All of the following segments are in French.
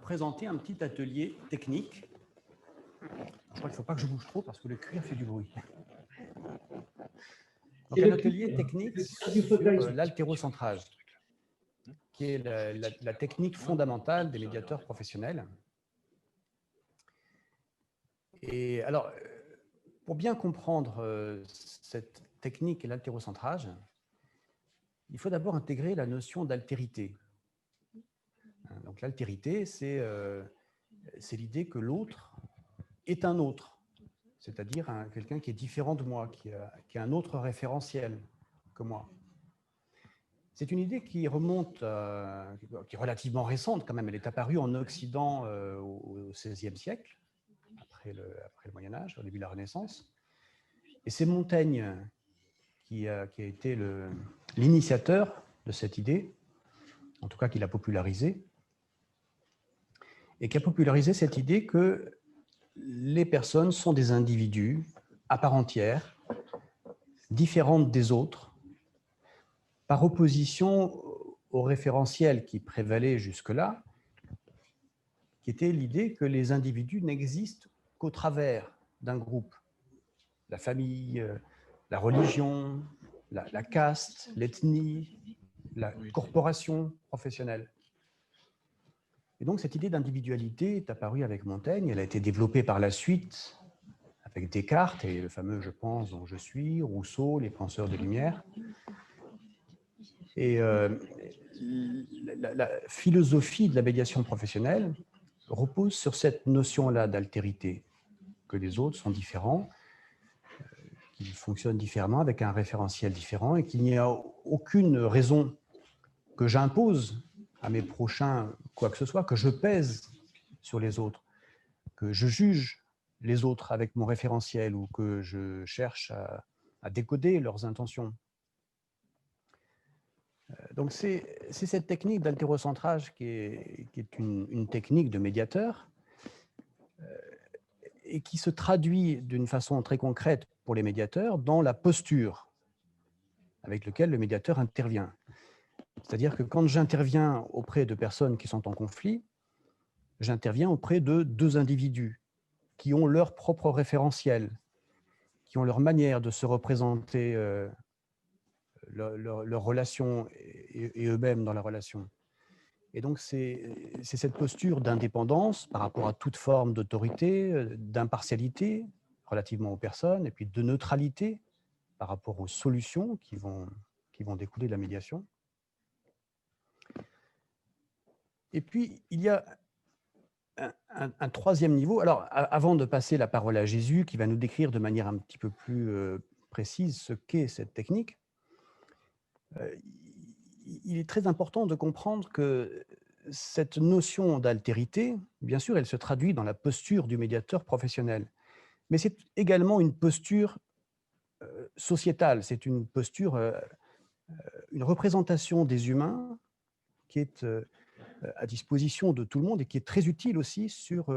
présenter un petit atelier technique. Je crois qu'il ne faut pas que je bouge trop parce que le cuir fait du bruit. Donc, un atelier technique sur l'haltérocentrage, qui est la technique fondamentale des médiateurs professionnels. Et alors, pour bien comprendre cette technique et l'haltérocentrage, il faut d'abord intégrer la notion d'altérité. Donc, l'altérité, c'est l'idée que l'autre est un autre, c'est-à-dire quelqu'un qui est différent de moi, qui a un autre référentiel que moi. C'est une idée qui remonte, qui est relativement récente quand même. Elle est apparue en Occident au XVIe siècle, après le Moyen-Âge, au début de la Renaissance. Et c'est Montaigne qui a été l'initiateur de cette idée, en tout cas qui l'a popularisée, et qui a popularisé cette idée que les personnes sont des individus à part entière, différentes des autres, par opposition au référentiel qui prévalait jusque-là, qui était l'idée que les individus n'existent qu'au travers d'un groupe. La famille, la religion, la caste, l'ethnie, la corporation professionnelle. Et donc cette idée d'individualité est apparue avec Montaigne, elle a été développée par la suite avec Descartes et le fameux « je pense dont je suis », Rousseau, les penseurs de lumière. Et la philosophie de la médiation professionnelle repose sur cette notion-là d'altérité, que les autres sont différents, qu'ils fonctionnent différemment avec un référentiel différent et qu'il n'y a aucune raison que j'impose à mes prochains quoi que ce soit, que je pèse sur les autres, que je juge les autres avec mon référentiel ou que je cherche à décoder leurs intentions. Donc c'est cette technique d'haltérocentrage qui est une technique de médiateur et qui se traduit d'une façon très concrète pour les médiateurs dans la posture avec laquelle le médiateur intervient. C'est-à-dire que quand j'interviens auprès de personnes qui sont en conflit, j'interviens auprès de deux individus qui ont leur propre référentiel, qui ont leur manière de se représenter leur relation et eux-mêmes dans la relation. Et donc, c'est cette posture d'indépendance par rapport à toute forme d'autorité, d'impartialité relativement aux personnes, et puis de neutralité par rapport aux solutions qui vont découler de la médiation. Et puis, il y a un troisième niveau. Alors, avant de passer la parole à Jésus, qui va nous décrire de manière un petit peu plus précise ce qu'est cette technique, il est très important de comprendre que cette notion d'altérité, bien sûr, elle se traduit dans la posture du médiateur professionnel, mais c'est également une posture sociétale, c'est une posture, une représentation des humains qui est à disposition de tout le monde et qui est très utile aussi sur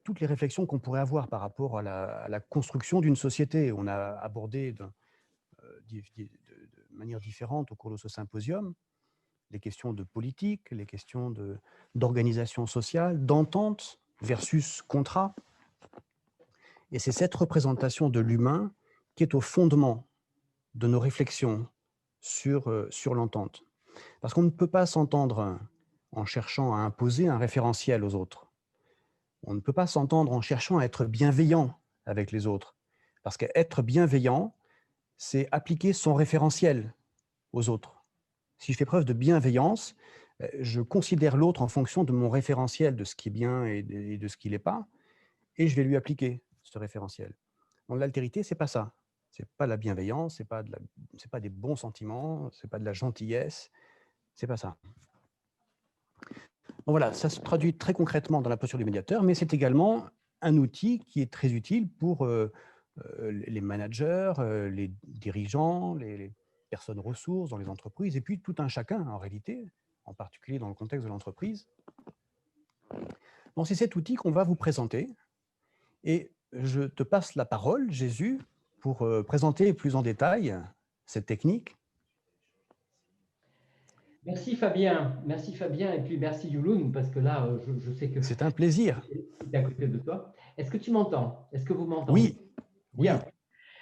toutes les réflexions qu'on pourrait avoir par rapport à la construction d'une société. On a abordé de manière différente au cours de ce symposium les questions de politique, les questions d'organisation sociale, d'entente versus contrat. Et c'est cette représentation de l'humain qui est au fondement de nos réflexions sur l'entente. Parce qu'on ne peut pas s'entendre en cherchant à imposer un référentiel aux autres. On ne peut pas s'entendre en cherchant à être bienveillant avec les autres. Parce qu'être bienveillant, c'est appliquer son référentiel aux autres. Si je fais preuve de bienveillance, je considère l'autre en fonction de mon référentiel, de ce qui est bien et de ce qui ne l'est pas, et je vais lui appliquer ce référentiel. Donc l'altérité, ce n'est pas ça. Ce n'est pas la bienveillance, ce n'est pas des bons sentiments, ce n'est pas de la gentillesse, ce n'est pas ça. Donc voilà, ça se traduit très concrètement dans la posture du médiateur, mais c'est également un outil qui est très utile pour les managers, les dirigeants, les personnes ressources dans les entreprises, et puis tout un chacun en réalité, en particulier dans le contexte de l'entreprise. Donc c'est cet outil qu'on va vous présenter, et je te passe la parole, Jésus, pour présenter plus en détail cette technique. Merci Fabien, et puis merci Youloun, parce que là, je sais que C'est un plaisir. c'est à côté de toi. Est-ce que tu m'entends? Est-ce que vous m'entendez? Oui, Bien, oui,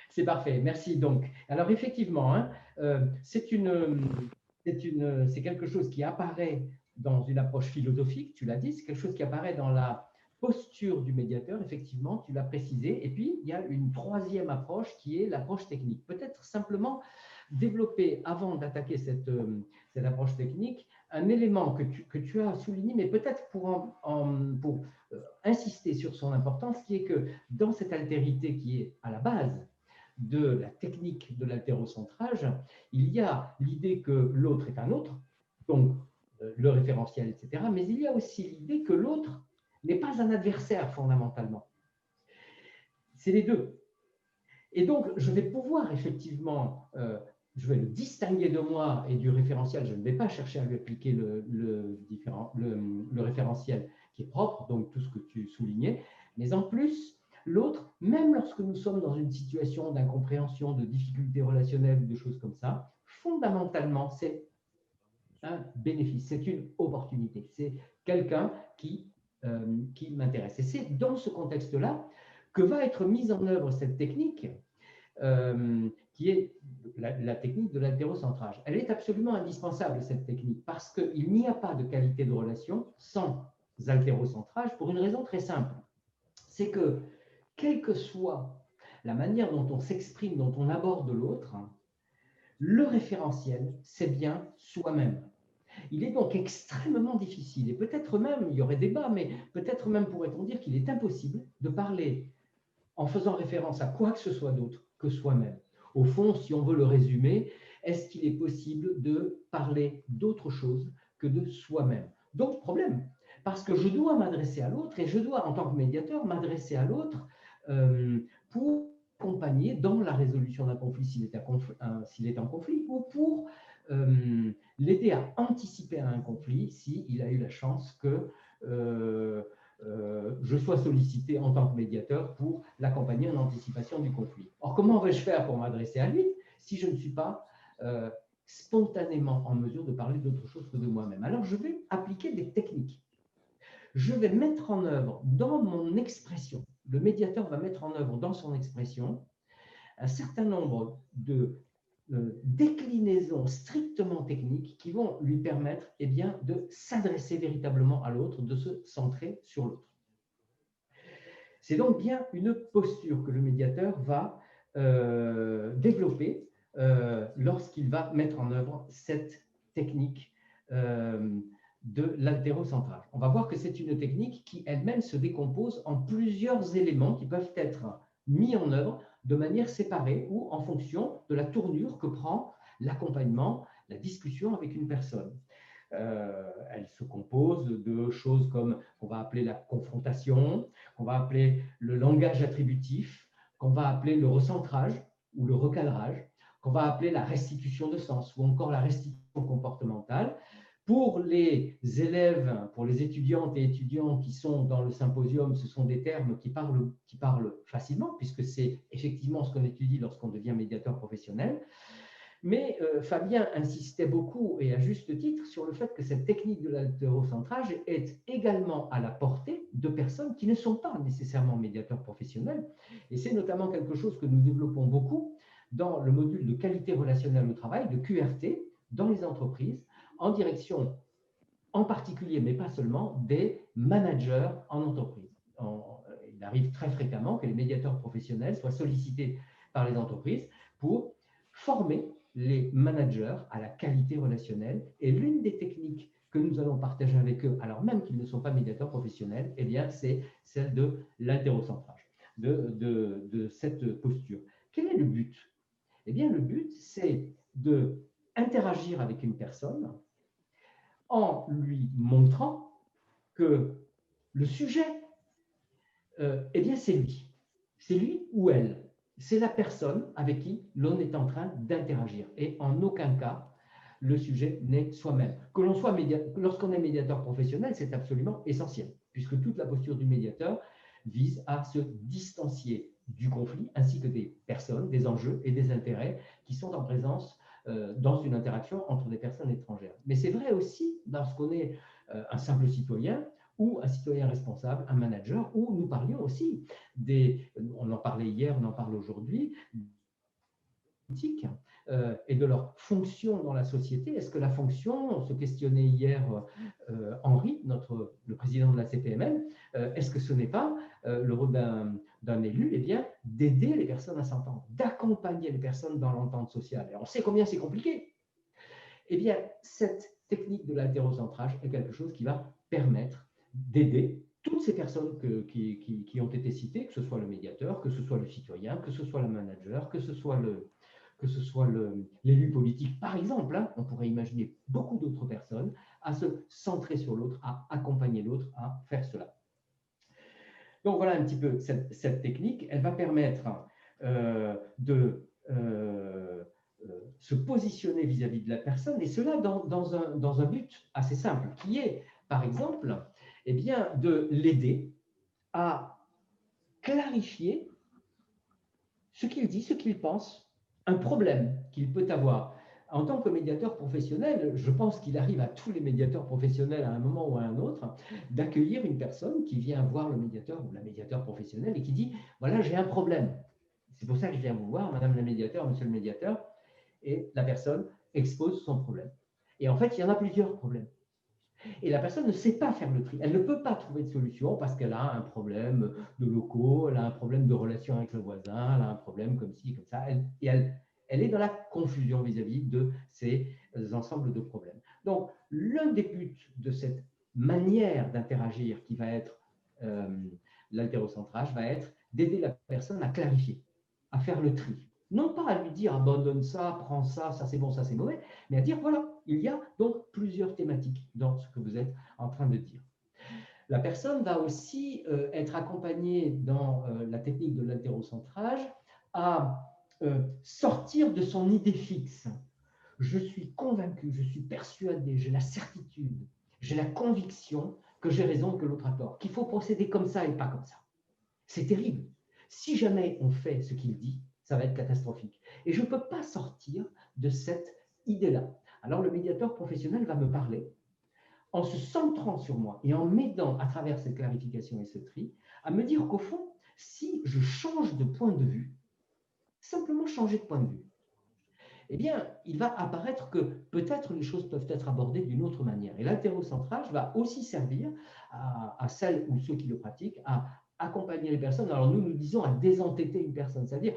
c'est parfait, merci. Donc, alors effectivement, hein, c'est quelque chose qui apparaît dans une approche philosophique, tu l'as dit, c'est quelque chose qui apparaît dans la posture du médiateur, effectivement, tu l'as précisé. Et puis, il y a une troisième approche qui est l'approche technique. Peut-être simplement développer, avant d'attaquer cette approche technique, un élément que tu as souligné, mais peut-être pour insister sur son importance, qui est que dans cette altérité qui est à la base de la technique de l'altérocentrage, il y a l'idée que l'autre est un autre, donc le référentiel, etc. Mais il y a aussi l'idée que l'autre n'est pas un adversaire fondamentalement. C'est les deux. Et donc, je vais pouvoir effectivement, je vais le distinguer de moi et du référentiel. Je ne vais pas chercher à lui appliquer le référentiel qui est propre, donc tout ce que tu soulignais. Mais en plus, l'autre, même lorsque nous sommes dans une situation d'incompréhension, de difficultés relationnelles, de choses comme ça, fondamentalement, c'est un bénéfice, c'est une opportunité. C'est quelqu'un qui m'intéresse. Et c'est dans ce contexte-là que va être mise en œuvre cette technique qui est la technique de l'altérocentrage. Elle est absolument indispensable, cette technique, parce qu'il n'y a pas de qualité de relation sans altérocentrage, pour une raison très simple. C'est que, quelle que soit la manière dont on s'exprime, dont on aborde l'autre, le référentiel, c'est bien soi-même. Il est donc extrêmement difficile, et peut-être même, il y aurait débat, mais peut-être même pourrait-on dire qu'il est impossible de parler en faisant référence à quoi que ce soit d'autre que soi-même. Au fond, si on veut le résumer, est-ce qu'il est possible de parler d'autre chose que de soi-même? Donc, problème, parce que je dois m'adresser à l'autre et je dois, en tant que médiateur, m'adresser à l'autre pour accompagner dans la résolution d'un conflit s'il est en conflit, ou pour l'aider à anticiper un conflit s'il a eu la chance que je sois sollicité en tant que médiateur pour l'accompagner en anticipation du conflit. Or, comment vais-je faire pour m'adresser à lui si je ne suis pas spontanément en mesure de parler d'autre chose que de moi-même? Alors, je vais appliquer des techniques. Je vais mettre en œuvre dans mon expression, le médiateur va mettre en œuvre dans son expression un certain nombre de déclinaisons strictement techniques qui vont lui permettre bien, de s'adresser véritablement à l'autre, de se centrer sur l'autre. C'est donc bien une posture que le médiateur va développer lorsqu'il va mettre en œuvre cette technique de l'altérocentrage. On va voir que c'est une technique qui elle-même se décompose en plusieurs éléments qui peuvent être mis en œuvre de manière séparée ou en fonction de la tournure que prend l'accompagnement, la discussion avec une personne. Elle se compose de choses comme qu'on va appeler la confrontation, qu'on va appeler le langage attributif, qu'on va appeler le recentrage ou le recadrage, qu'on va appeler la restitution de sens ou encore la restitution comportementale. Pour les élèves, pour les étudiantes et étudiants qui sont dans le symposium, ce sont des termes qui parlent facilement, puisque c'est effectivement ce qu'on étudie lorsqu'on devient médiateur professionnel. Mais Fabien insistait beaucoup, et à juste titre, sur le fait que cette technique de l'altérocentrage est également à la portée de personnes qui ne sont pas nécessairement médiateurs professionnels. Et c'est notamment quelque chose que nous développons beaucoup dans le module de qualité relationnelle au travail, de QRT, dans les entreprises, en direction en particulier, mais pas seulement, des managers en entreprise. Il arrive très fréquemment que les médiateurs professionnels soient sollicités par les entreprises pour former les managers à la qualité relationnelle. Et l'une des techniques que nous allons partager avec eux, alors même qu'ils ne sont pas médiateurs professionnels, eh bien, c'est celle de l'altérocentrage, de cette posture. Quel est le but? Eh bien, le but, c'est d'interagir avec une personne en lui montrant que le sujet, eh bien, c'est lui. C'est lui ou elle. C'est la personne avec qui l'on est en train d'interagir. Et en aucun cas, le sujet n'est soi-même. Que l'on soit lorsqu'on est médiateur professionnel, c'est absolument essentiel, puisque toute la posture du médiateur vise à se distancier du conflit, ainsi que des personnes, des enjeux et des intérêts qui sont en présence dans une interaction entre des personnes étrangères. Mais c'est vrai aussi lorsqu'on est un simple citoyen ou un citoyen responsable, un manager, où nous parlions aussi on en parlait hier, on en parle aujourd'hui, politiques et de leur fonction dans la société. Est-ce que la fonction, on se questionnait hier Henri, le président de la CPMN, est-ce que ce n'est pas le rôle d'un élu, eh bien, d'aider les personnes à s'entendre, d'accompagner les personnes dans l'entente sociale. Et on sait combien c'est compliqué. Eh bien, cette technique de l'altérocentrage est quelque chose qui va permettre d'aider toutes ces personnes qui ont été citées, que ce soit le médiateur, que ce soit le citoyen, que ce soit le manager, que ce soit l'élu politique, par exemple, hein, on pourrait imaginer beaucoup d'autres personnes, à se centrer sur l'autre, à accompagner l'autre à faire cela. Donc voilà un petit peu cette technique. Elle va permettre de se positionner vis-à-vis de la personne, et cela dans un but assez simple, qui est, par exemple, eh bien, de l'aider à clarifier ce qu'il dit, ce qu'il pense, un problème qu'il peut avoir. En tant que médiateur professionnel, je pense qu'il arrive à tous les médiateurs professionnels à un moment ou à un autre d'accueillir une personne qui vient voir le médiateur ou la médiateur professionnelle et qui dit « Voilà, j'ai un problème. C'est pour ça que je viens vous voir, madame la médiateur, monsieur le médiateur. » Et la personne expose son problème. Et en fait, il y en a plusieurs problèmes. Et la personne ne sait pas faire le tri. Elle ne peut pas trouver de solution parce qu'elle a un problème de locaux, elle a un problème de relation avec le voisin, elle a un problème comme ci, comme ça. Elle est dans la confusion vis-à-vis de ces ensembles de problèmes. Donc, l'un des buts de cette manière d'interagir qui va être l'altérocentrage va être d'aider la personne à clarifier, à faire le tri. Non pas à lui dire abandonne ça, prends ça, ça c'est bon, ça c'est mauvais, mais à dire voilà, il y a donc plusieurs thématiques dans ce que vous êtes en train de dire. La personne va aussi être accompagnée dans la technique de l'altérocentrage à sortir de son idée fixe. Je suis convaincu, je suis persuadé, j'ai la certitude, j'ai la conviction que j'ai raison et que l'autre a tort, qu'il faut procéder comme ça et pas comme ça. C'est terrible. Si jamais on fait ce qu'il dit, ça va être catastrophique. Et je ne peux pas sortir de cette idée-là. Alors le médiateur professionnel va me parler en se centrant sur moi et en m'aidant à travers cette clarification et ce tri, à me dire qu'au fond, si je change de point de vue, simplement changer de point de vue, eh bien, il va apparaître que peut-être les choses peuvent être abordées d'une autre manière. Et l'altérocentrage va aussi servir à celles ou ceux qui le pratiquent à accompagner les personnes. Alors nous disons à désentêter une personne, c'est-à-dire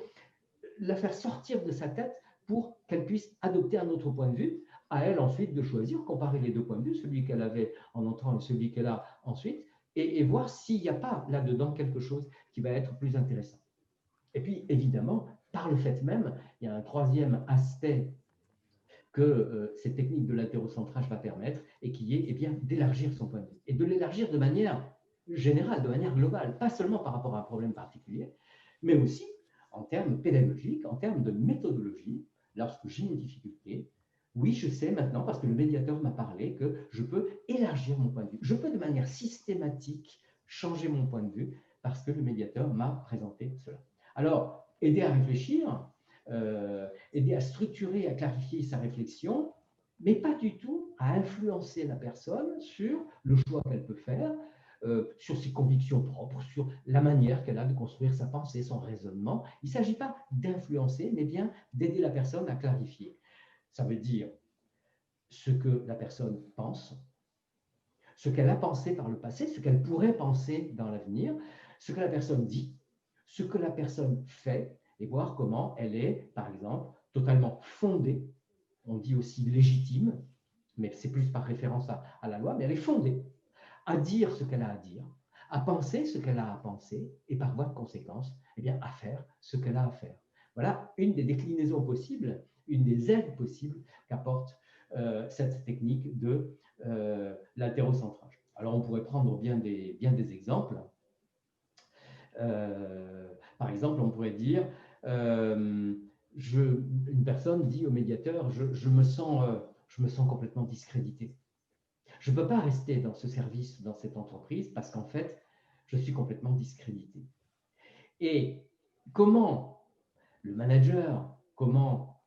la faire sortir de sa tête pour qu'elle puisse adopter un autre point de vue, à elle ensuite de choisir, comparer les deux points de vue, celui qu'elle avait en entrant et celui qu'elle a ensuite, et voir s'il n'y a pas là-dedans quelque chose qui va être plus intéressant. Et puis, évidemment, par le fait même, il y a un troisième aspect que cette technique de l'altérocentrage va permettre, et qui est bien d'élargir son point de vue, et de l'élargir de manière générale, de manière globale, pas seulement par rapport à un problème particulier, mais aussi en termes pédagogiques, en termes de méthodologie. Lorsque j'ai une difficulté, oui, je sais maintenant, parce que le médiateur m'a parlé, que je peux élargir mon point de vue. Je peux de manière systématique changer mon point de vue parce que le médiateur m'a présenté cela. Alors, aider à réfléchir, aider à structurer, à clarifier sa réflexion, mais pas du tout à influencer la personne sur le choix qu'elle peut faire, sur ses convictions propres, sur la manière qu'elle a de construire sa pensée, son raisonnement. Il ne s'agit pas d'influencer, mais bien d'aider la personne à clarifier. Ça veut dire ce que la personne pense, ce qu'elle a pensé par le passé, ce qu'elle pourrait penser dans l'avenir, ce que la personne dit, ce que la personne fait, et voir comment elle est, par exemple, totalement fondée, on dit aussi légitime, mais c'est plus par référence à la loi, mais elle est fondée à dire ce qu'elle a à dire, à penser ce qu'elle a à penser, et par voie de conséquence, eh bien, à faire ce qu'elle a à faire. Voilà une des déclinaisons possibles, une des aides possibles qu'apporte cette technique de l'altérocentrage. Alors, on pourrait prendre bien des exemples. Par exemple, on pourrait dire, une personne dit au médiateur, je me sens complètement discrédité. Je ne peux pas rester dans ce service, dans cette entreprise, parce qu'en fait, je suis complètement discrédité. Et comment le manager, comment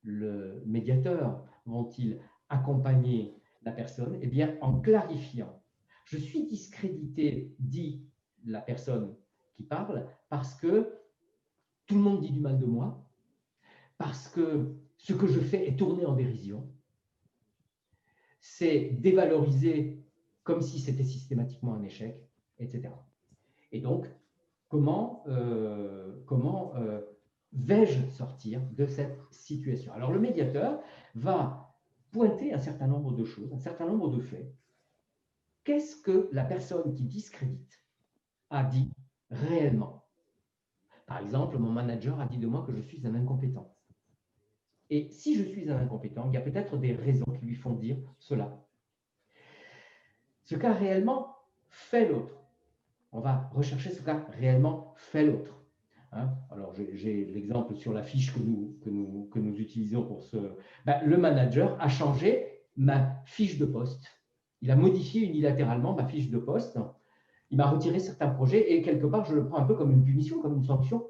le médiateur vont-ils accompagner la personne? Eh bien, en clarifiant. Je suis discrédité, dit la personne qui parle, parce que tout le monde dit du mal de moi, parce que ce que je fais est tourné en dérision, c'est dévalorisé comme si c'était systématiquement un échec, etc. Et donc, comment vais-je sortir de cette situation? Alors, le médiateur va pointer un certain nombre de choses, un certain nombre de faits. Qu'est-ce que la personne qui discrédite a dit réellement? Par exemple, mon manager a dit de moi que je suis un incompétent. Et si je suis un incompétent, il y a peut-être des raisons qui lui font dire cela. Ce qu'a réellement fait l'autre. On va rechercher ce qu'a réellement fait l'autre. Hein, alors, j'ai l'exemple sur la fiche que nous utilisons pour ce. Ben, le manager a changé ma fiche de poste. Il a modifié unilatéralement ma fiche de poste. Il m'a retiré certains projets et quelque part, je le prends un peu comme une punition, comme une sanction.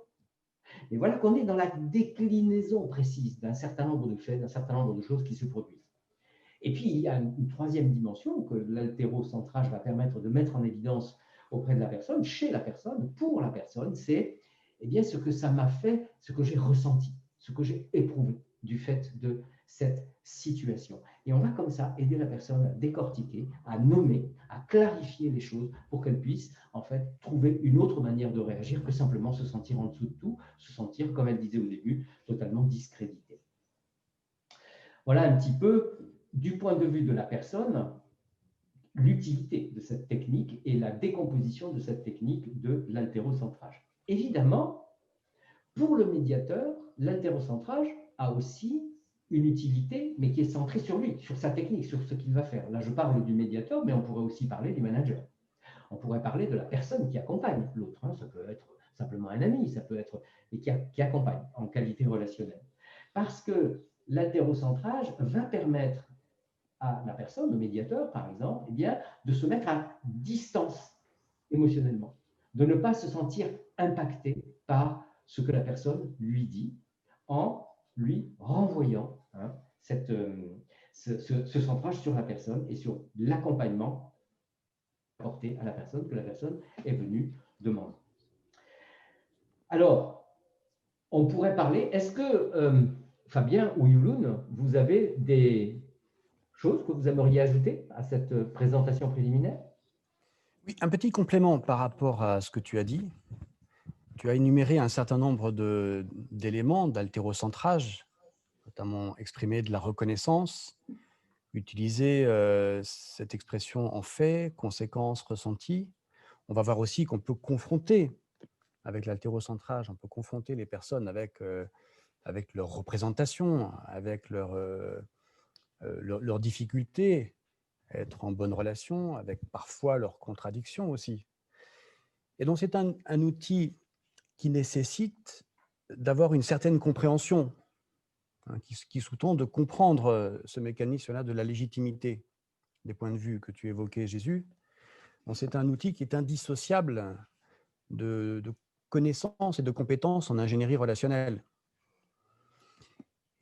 Et voilà qu'on est dans la déclinaison précise d'un certain nombre de faits, d'un certain nombre de choses qui se produisent. Et puis, il y a une troisième dimension que l'haltérocentrage va permettre de mettre en évidence auprès de la personne, chez la personne, pour la personne, c'est eh bien, ce que ça m'a fait, ce que j'ai ressenti, ce que j'ai éprouvé du fait de cette situation. Et on va comme ça aider la personne à décortiquer, à nommer, à clarifier les choses pour qu'elle puisse en fait trouver une autre manière de réagir que simplement se sentir en dessous de tout, se sentir, comme elle disait au début, totalement discrédité. Voilà un petit peu, du point de vue de la personne, l'utilité de cette technique et la décomposition de cette technique de l'haltérocentrage. Évidemment, pour le médiateur, l'haltérocentrage a aussi une utilité, mais qui est centrée sur lui, sur sa technique, sur ce qu'il va faire. Là, je parle du médiateur, mais on pourrait aussi parler du manager. On pourrait parler de la personne qui accompagne l'autre. Ça peut être simplement un ami, ça peut être, mais qui accompagne en qualité relationnelle. Parce que l'haltérocentrage va permettre à la personne, le médiateur par exemple, eh bien, de se mettre à distance émotionnellement, de ne pas se sentir impacté par ce que la personne lui dit, en lui renvoyant ce centrage sur la personne et sur l'accompagnement apporté à la personne que la personne est venue demander. Alors, on pourrait parler, est-ce que Fabien ou Yulun, vous avez des choses que vous aimeriez ajouter à cette présentation préliminaire? Oui, un petit complément par rapport à ce que tu as dit. Tu as énuméré un certain nombre d'éléments d'haltérocentrage, notamment exprimer de la reconnaissance, utiliser cette expression en fait, conséquence, ressenti. On va voir aussi qu'on peut confronter, avec l'haltérocentrage, on peut confronter les personnes avec leur représentation, avec leurs difficultés, être en bonne relation, avec parfois leurs contradictions aussi. Et donc, c'est un outil qui nécessite d'avoir une certaine compréhension, hein, qui sous-tend de comprendre ce mécanisme-là de la légitimité des points de vue que tu évoquais, Jésus. Donc, c'est un outil qui est indissociable de connaissances et de compétences en ingénierie relationnelle.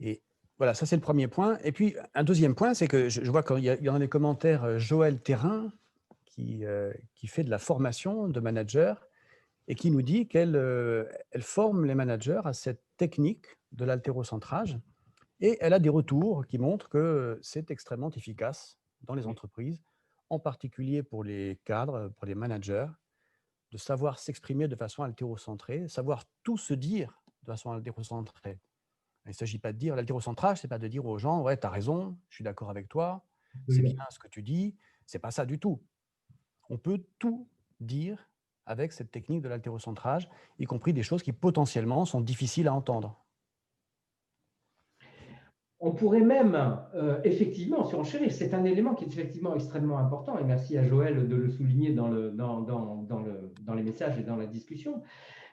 Et voilà, ça c'est le premier point. Et puis, un deuxième point, c'est que je vois qu'il y a dans les commentaires Joël Terrain qui fait de la formation de manager et qui nous dit qu'elle elle forme les managers à cette technique de l'haltérocentrage et elle a des retours qui montrent que c'est extrêmement efficace dans les entreprises, en particulier pour les cadres, pour les managers, de savoir s'exprimer de façon haltérocentrée, savoir tout se dire de façon haltérocentrée. Il ne s'agit pas de dire, l'haltérocentrage, ce n'est pas de dire aux gens, ouais, tu as raison, je suis d'accord avec toi, c'est bien ce que tu dis, ce n'est pas ça du tout. On peut tout dire avec cette technique de l'haltérocentrage, y compris des choses qui potentiellement sont difficiles à entendre. On pourrait même effectivement surenchérir. C'est un élément qui est effectivement extrêmement important, et merci à Joël de le souligner dans les messages et dans la discussion.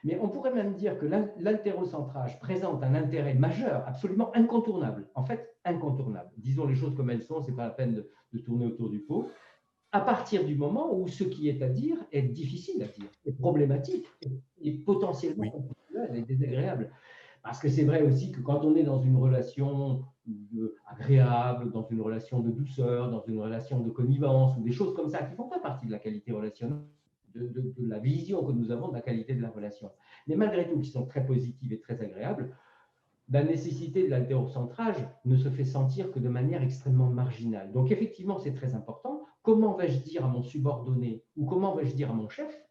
Mais on pourrait même dire que l'haltérocentrage présente un intérêt majeur, absolument incontournable. En fait, incontournable. Disons les choses comme elles sont, ce n'est pas la peine de tourner autour du pot. À partir du moment où ce qui est à dire est difficile à dire, est problématique, et potentiellement conflictuel et désagréable. Parce que c'est vrai aussi que quand on est dans une relation agréable, dans une relation de douceur, dans une relation de connivence, ou des choses comme ça qui ne font pas partie de la qualité relationnelle, de la vision que nous avons de la qualité de la relation, mais malgré tout qui sont très positives et très agréables, la nécessité de l'altérocentrage ne se fait sentir que de manière extrêmement marginale. Donc effectivement, c'est très important. Comment vais-je dire à mon subordonné ou comment vais-je dire à mon chef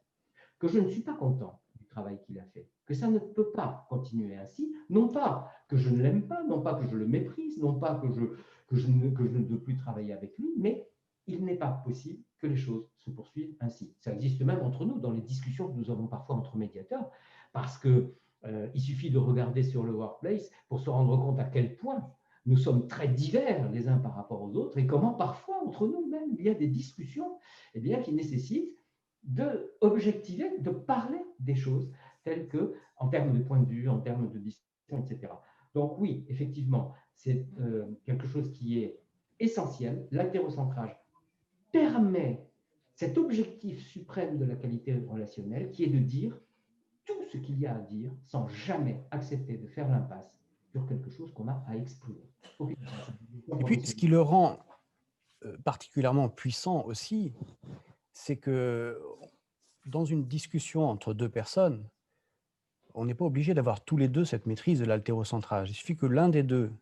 que je ne suis pas content du travail qu'il a fait, que ça ne peut pas continuer ainsi, non pas que je ne l'aime pas, non pas que je le méprise, non pas que je ne veux plus travailler avec lui, mais il n'est pas possible que les choses se poursuivent ainsi. Ça existe même entre nous, dans les discussions que nous avons parfois entre médiateurs, parce que il suffit de regarder sur le workplace pour se rendre compte à quel point nous sommes très divers les uns par rapport aux autres et comment parfois entre nous-mêmes il y a des discussions qui nécessitent de objectiver, de parler des choses telles que, en termes de point de vue, en termes de discussion, etc. Donc oui, effectivement, c'est quelque chose qui est essentiel. L'altérocentrage permet cet objectif suprême de la qualité relationnelle qui est de dire tout ce qu'il y a à dire sans jamais accepter de faire l'impasse sur quelque chose qu'on a à exprimer. Et puis, ce qui le rend particulièrement puissant aussi, c'est que dans une discussion entre deux personnes, on n'est pas obligé d'avoir tous les deux cette maîtrise de l'altérocentrage. Il suffit que l'un des deux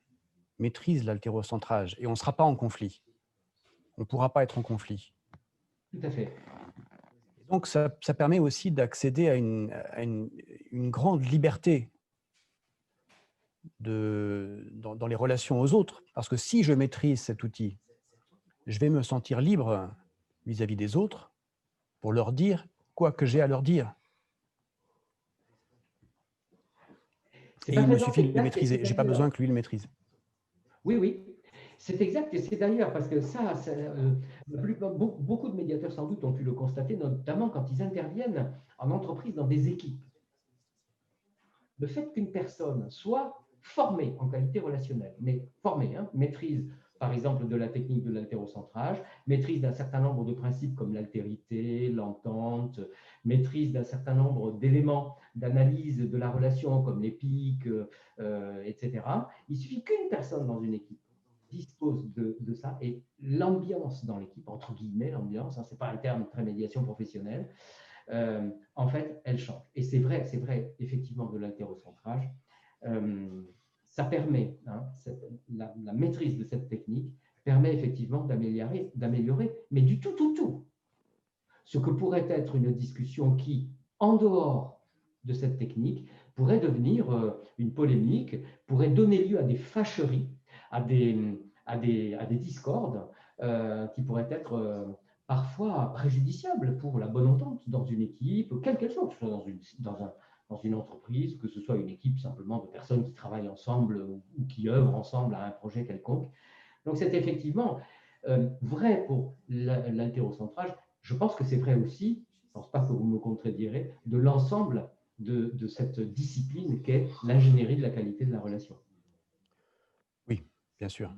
maîtrise l'altérocentrage et on ne sera pas en conflit. On ne pourra pas être en conflit. Tout à fait. Donc, ça permet aussi d'accéder à une grande liberté dans les relations aux autres. Parce que si je maîtrise cet outil, je vais me sentir libre vis-à-vis des autres pour leur dire quoi que j'ai à leur dire. Et il me suffit de le maîtriser. Je n'ai pas besoin que lui le maîtrise. Oui, oui. C'est exact, et c'est d'ailleurs parce que beaucoup de médiateurs sans doute ont pu le constater, notamment quand ils interviennent en entreprise dans des équipes. Le fait qu'une personne soit formée en qualité relationnelle, mais formée, maîtrise par exemple de la technique de l'altérocentrage, maîtrise d'un certain nombre de principes comme l'altérité, l'entente, maîtrise d'un certain nombre d'éléments d'analyse de la relation comme les pics, etc. Il suffit qu'une personne dans une équipe dispose de ça et l'ambiance dans l'équipe, entre guillemets, l'ambiance, ce n'est pas un terme très médiation professionnelle, en fait, elle change. Et c'est vrai, effectivement, de l'altérocentrage. Ça permet, la maîtrise de cette technique permet effectivement d'améliorer, mais du tout, ce que pourrait être une discussion qui, en dehors de cette technique, pourrait devenir une polémique, pourrait donner lieu à des fâcheries, à des discordes qui pourraient être parfois préjudiciables pour la bonne entente dans une équipe, quelle qu'elle soit, que ce soit dans une entreprise, que ce soit une équipe simplement de personnes qui travaillent ensemble ou qui œuvrent ensemble à un projet quelconque. Donc c'est effectivement vrai pour l'altérocentrage. Je pense que c'est vrai aussi, je ne pense pas que vous me contredirez, de l'ensemble de cette discipline qu'est l'ingénierie de la qualité de la relation. Oui, bien sûr.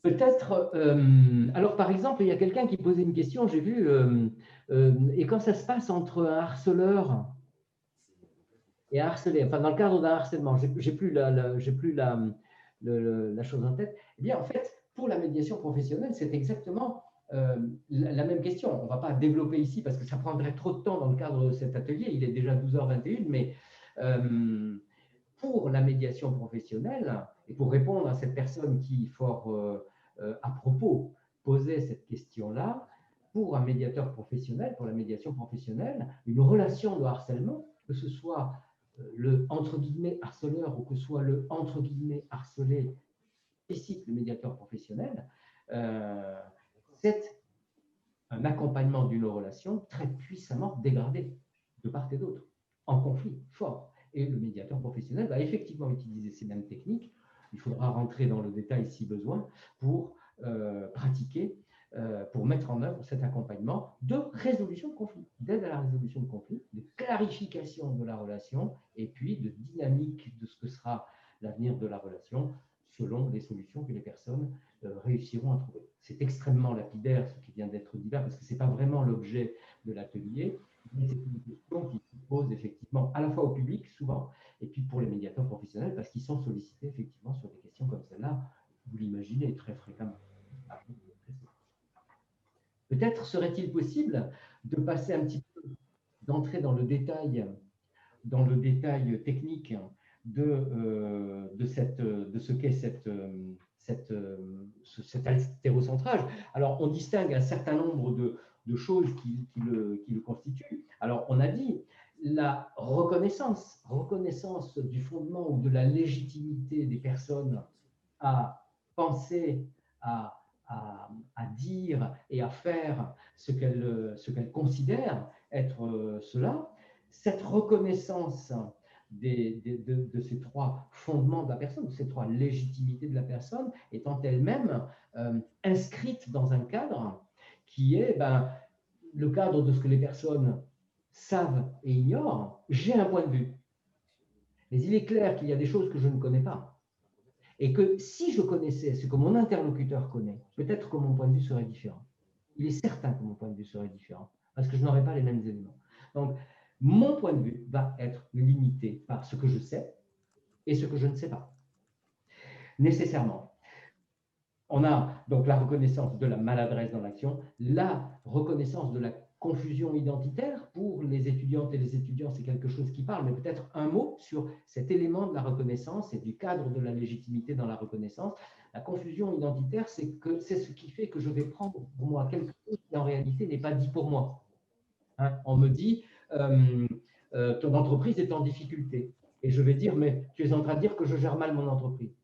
Peut-être, alors par exemple, il y a quelqu'un qui posait une question, j'ai vu, et quand ça se passe entre un harceleur et un harcelé, enfin dans le cadre d'un harcèlement, j'ai plus la chose en tête, eh bien en fait, pour la médiation professionnelle, c'est exactement la même question. On ne va pas développer ici parce que ça prendrait trop de temps dans le cadre de cet atelier, il est déjà 12h21, mais pour la médiation professionnelle, et pour répondre à cette personne qui, fort à propos, posait cette question-là, pour un médiateur professionnel, pour la médiation professionnelle, une relation de harcèlement, que ce soit le entre guillemets harceleur ou que ce soit le entre guillemets harcelé, sollicite le médiateur professionnel, c'est un accompagnement d'une relation très puissamment dégradée de part et d'autre, en conflit fort. Et le médiateur professionnel va effectivement utiliser ces mêmes techniques. Il faudra rentrer dans le détail si besoin pour pratiquer, pour mettre en œuvre cet accompagnement de résolution de conflit, d'aide à la résolution de conflit, de clarification de la relation et puis de dynamique de ce que sera l'avenir de la relation selon les solutions que les personnes réussiront à trouver. C'est extrêmement lapidaire ce qui vient d'être dit là, parce que ce n'est pas vraiment l'objet de l'atelier, Mais c'est une question qui se pose effectivement à la fois au public, souvent, et puis pour les médiateurs professionnels, parce qu'ils sont sollicités effectivement sur des questions comme celle-là, vous l'imaginez, très fréquemment. Peut-être serait-il possible de passer un petit peu, d'entrer dans le détail technique de ce qu'est cet altérocentrage. Alors, on distingue un certain nombre de choses qui le constituent. Alors, on a dit la reconnaissance du fondement ou de la légitimité des personnes à penser, à, à dire et à faire ce qu'elles considèrent être cela. Cette reconnaissance de ces trois fondements de la personne, de ces trois légitimités de la personne, étant elle-même inscrite dans un cadre qui est le cadre de ce que les personnes savent et ignorent. J'ai un point de vue, mais il est clair qu'il y a des choses que je ne connais pas. Et que si je connaissais ce que mon interlocuteur connaît, peut-être que mon point de vue serait différent. Il est certain que mon point de vue serait différent, parce que je n'aurais pas les mêmes éléments. Donc, mon point de vue va être limité par ce que je sais et ce que je ne sais pas, nécessairement. On a donc la reconnaissance de la maladresse dans l'action, la reconnaissance de la confusion identitaire. Pour les étudiantes et les étudiants, c'est quelque chose qui parle, mais peut-être un mot sur cet élément de la reconnaissance et du cadre de la légitimité dans la reconnaissance. La confusion identitaire, c'est ce qui fait que je vais prendre pour moi quelque chose qui en réalité n'est pas dit pour moi. Hein, on me dit, ton entreprise est en difficulté. Et je vais dire, mais tu es en train de dire que je gère mal mon entreprise.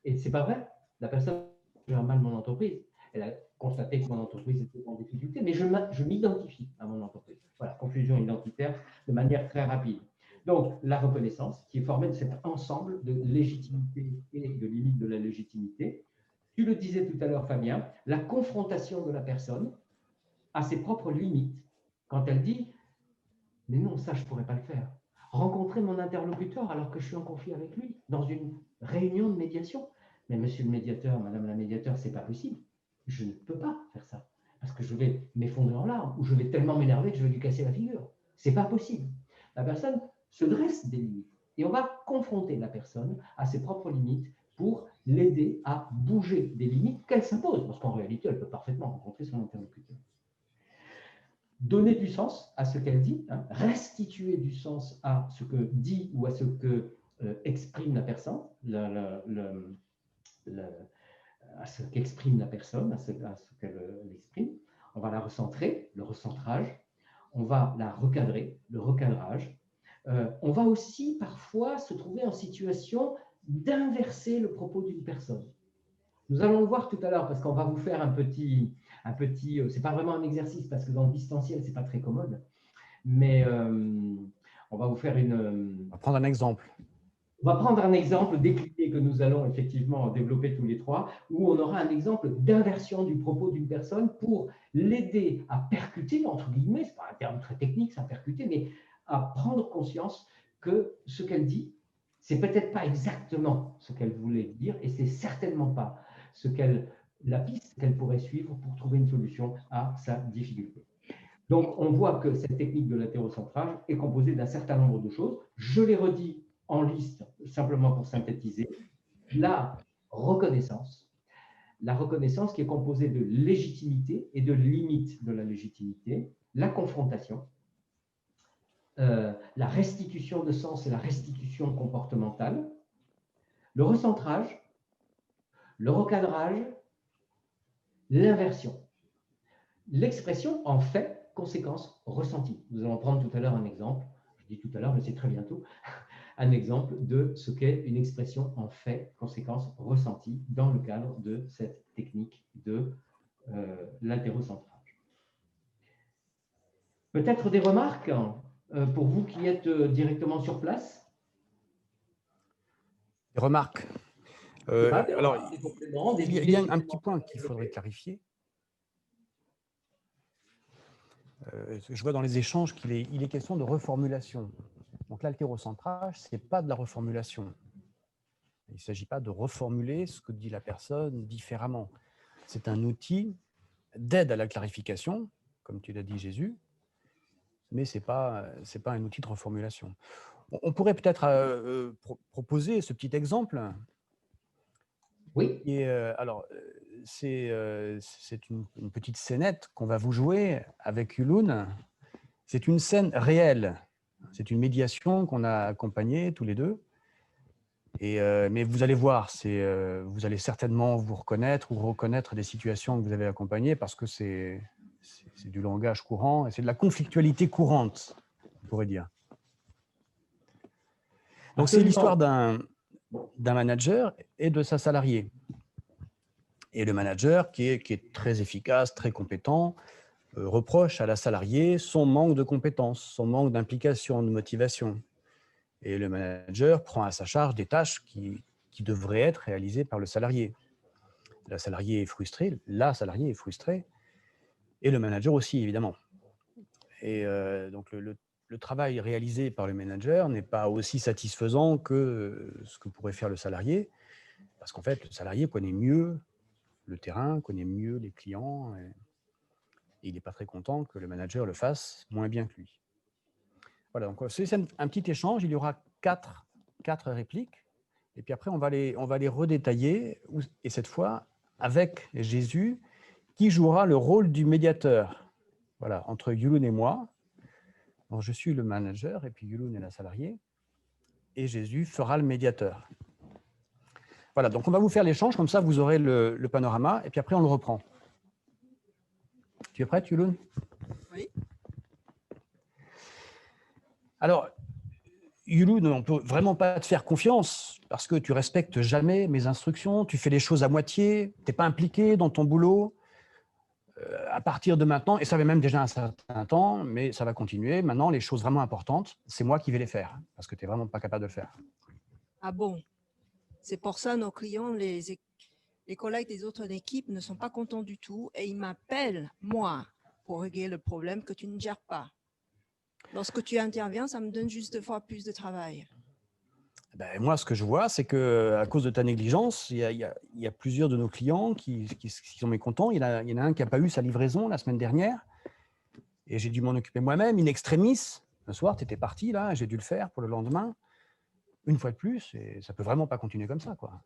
Et ce n'est pas vrai. La personne gère mal mon entreprise. Elle a constaté que mon entreprise était en difficulté, mais je m'identifie à mon entreprise. Voilà, confusion identitaire de manière très rapide. Donc, la reconnaissance, qui est formée de cet ensemble de légitimité et de limite de la légitimité. Tu le disais tout à l'heure, Fabien, la confrontation de la personne à ses propres limites. Quand elle dit, mais non, ça, je ne pourrais pas le faire. Rencontrer mon interlocuteur alors que je suis en conflit avec lui, dans une réunion de médiation. Mais monsieur le médiateur, madame la médiateur, c'est pas possible. Je ne peux pas faire ça. Parce que je vais m'effondrer en larmes ou je vais tellement m'énerver que je vais lui casser la figure. C'est pas possible. La personne se dresse des limites et on va confronter la personne à ses propres limites pour l'aider à bouger des limites qu'elle s'impose. Parce qu'en réalité, elle peut parfaitement rencontrer son interlocuteur. Donner du sens à ce qu'elle dit, hein, restituer du sens à ce que dit ou à ce que exprime la personne, à ce qu'exprime la personne, à ce qu'elle exprime. On va la recentrer, le recentrage. On va la recadrer, le recadrage. On va aussi parfois se trouver en situation d'inverser le propos d'une personne. Nous allons le voir tout à l'heure parce qu'on va vous faire un petit c'est pas vraiment un exercice parce que dans le distanciel, c'est pas très commode, mais on va vous faire On va prendre un exemple. On va prendre un exemple décliné que nous allons effectivement développer tous les trois, où on aura un exemple d'inversion du propos d'une personne pour l'aider à percuter, entre guillemets, c'est pas un terme très technique, ça percuter, mais à prendre conscience que ce qu'elle dit, c'est peut-être pas exactement ce qu'elle voulait dire, et c'est certainement pas la piste qu'elle pourrait suivre pour trouver une solution à sa difficulté. Donc, on voit que cette technique de l'athérocentrage est composée d'un certain nombre de choses. Je les redis en liste, simplement pour synthétiser. La reconnaissance qui est composée de légitimité et de limite de la légitimité, la confrontation, la restitution de sens et la restitution comportementale, le recentrage, le recadrage, l'inversion. L'expression en fait, conséquence, ressenti. Nous allons prendre tout à l'heure un exemple, je dis tout à l'heure, mais c'est très bientôt, un exemple de ce qu'est une expression en fait, conséquence, ressenti dans le cadre de cette technique de l'athérocentrage. Peut-être des remarques pour vous qui êtes directement sur place? Des remarques. Alors, il y a un petit point qu'il faudrait clarifier. Je vois dans les échanges qu'il est question de reformulation. Donc l'altérocentrage, ce n'est pas de la reformulation. Il ne s'agit pas de reformuler ce que dit la personne différemment. C'est un outil d'aide à la clarification, comme tu l'as dit Jésus, mais ce n'est pas un outil de reformulation. On pourrait peut-être proposer ce petit exemple. Oui. Et c'est une petite scénette qu'on va vous jouer avec Yulun. C'est une scène réelle. C'est une médiation qu'on a accompagnée tous les deux. Mais vous allez voir, vous allez certainement vous reconnaître ou reconnaître des situations que vous avez accompagnées parce que c'est du langage courant et c'est de la conflictualité courante, on pourrait dire. Donc c'est l'histoire d'un manager et de sa salariée. Et le manager, qui est très efficace, très compétent, reproche à la salariée son manque de compétences, son manque d'implication, de motivation. Et le manager prend à sa charge des tâches qui devraient être réalisées par le salarié. La salariée est frustrée, et le manager aussi, évidemment. Et donc le travail réalisé par le manager n'est pas aussi satisfaisant que ce que pourrait faire le salarié, parce qu'en fait, le salarié connaît mieux le terrain, connaît mieux les clients, et il n'est pas très content que le manager le fasse moins bien que lui. Voilà, donc c'est un petit échange, il y aura quatre répliques, et puis après on va les redétailler, et cette fois avec Jésus, qui jouera le rôle du médiateur, voilà, entre Yulun et moi. Donc je suis le manager, et puis Yulun est la salariée, et Jésus fera le médiateur. Voilà, donc on va vous faire l'échange, comme ça vous aurez le panorama, et puis après on le reprend. Tu es prête, Yulun? Oui. Alors, Yulun, on ne peut vraiment pas te faire confiance parce que tu respectes jamais mes instructions, tu fais les choses à moitié, tu n'es pas impliqué dans ton boulot. À partir de maintenant, et ça fait même déjà un certain temps, mais ça va continuer, maintenant, les choses vraiment importantes, c'est moi qui vais les faire parce que tu n'es vraiment pas capable de le faire. Ah bon? C'est pour ça nos clients, les collègues des autres équipes ne sont pas contents du tout et ils m'appellent, moi, pour régler le problème que tu ne gères pas. Lorsque tu interviens, ça me donne juste 2 fois plus de travail. Ben, moi, ce que je vois, c'est qu'à cause de ta négligence, il y a plusieurs de nos clients qui sont mécontents. Il y en a un qui n'a pas eu sa livraison la semaine dernière et j'ai dû m'en occuper moi-même, in extremis. Le soir, tu étais parti, là, j'ai dû le faire pour le lendemain. Une fois de plus, et ça ne peut vraiment pas continuer comme ça, quoi.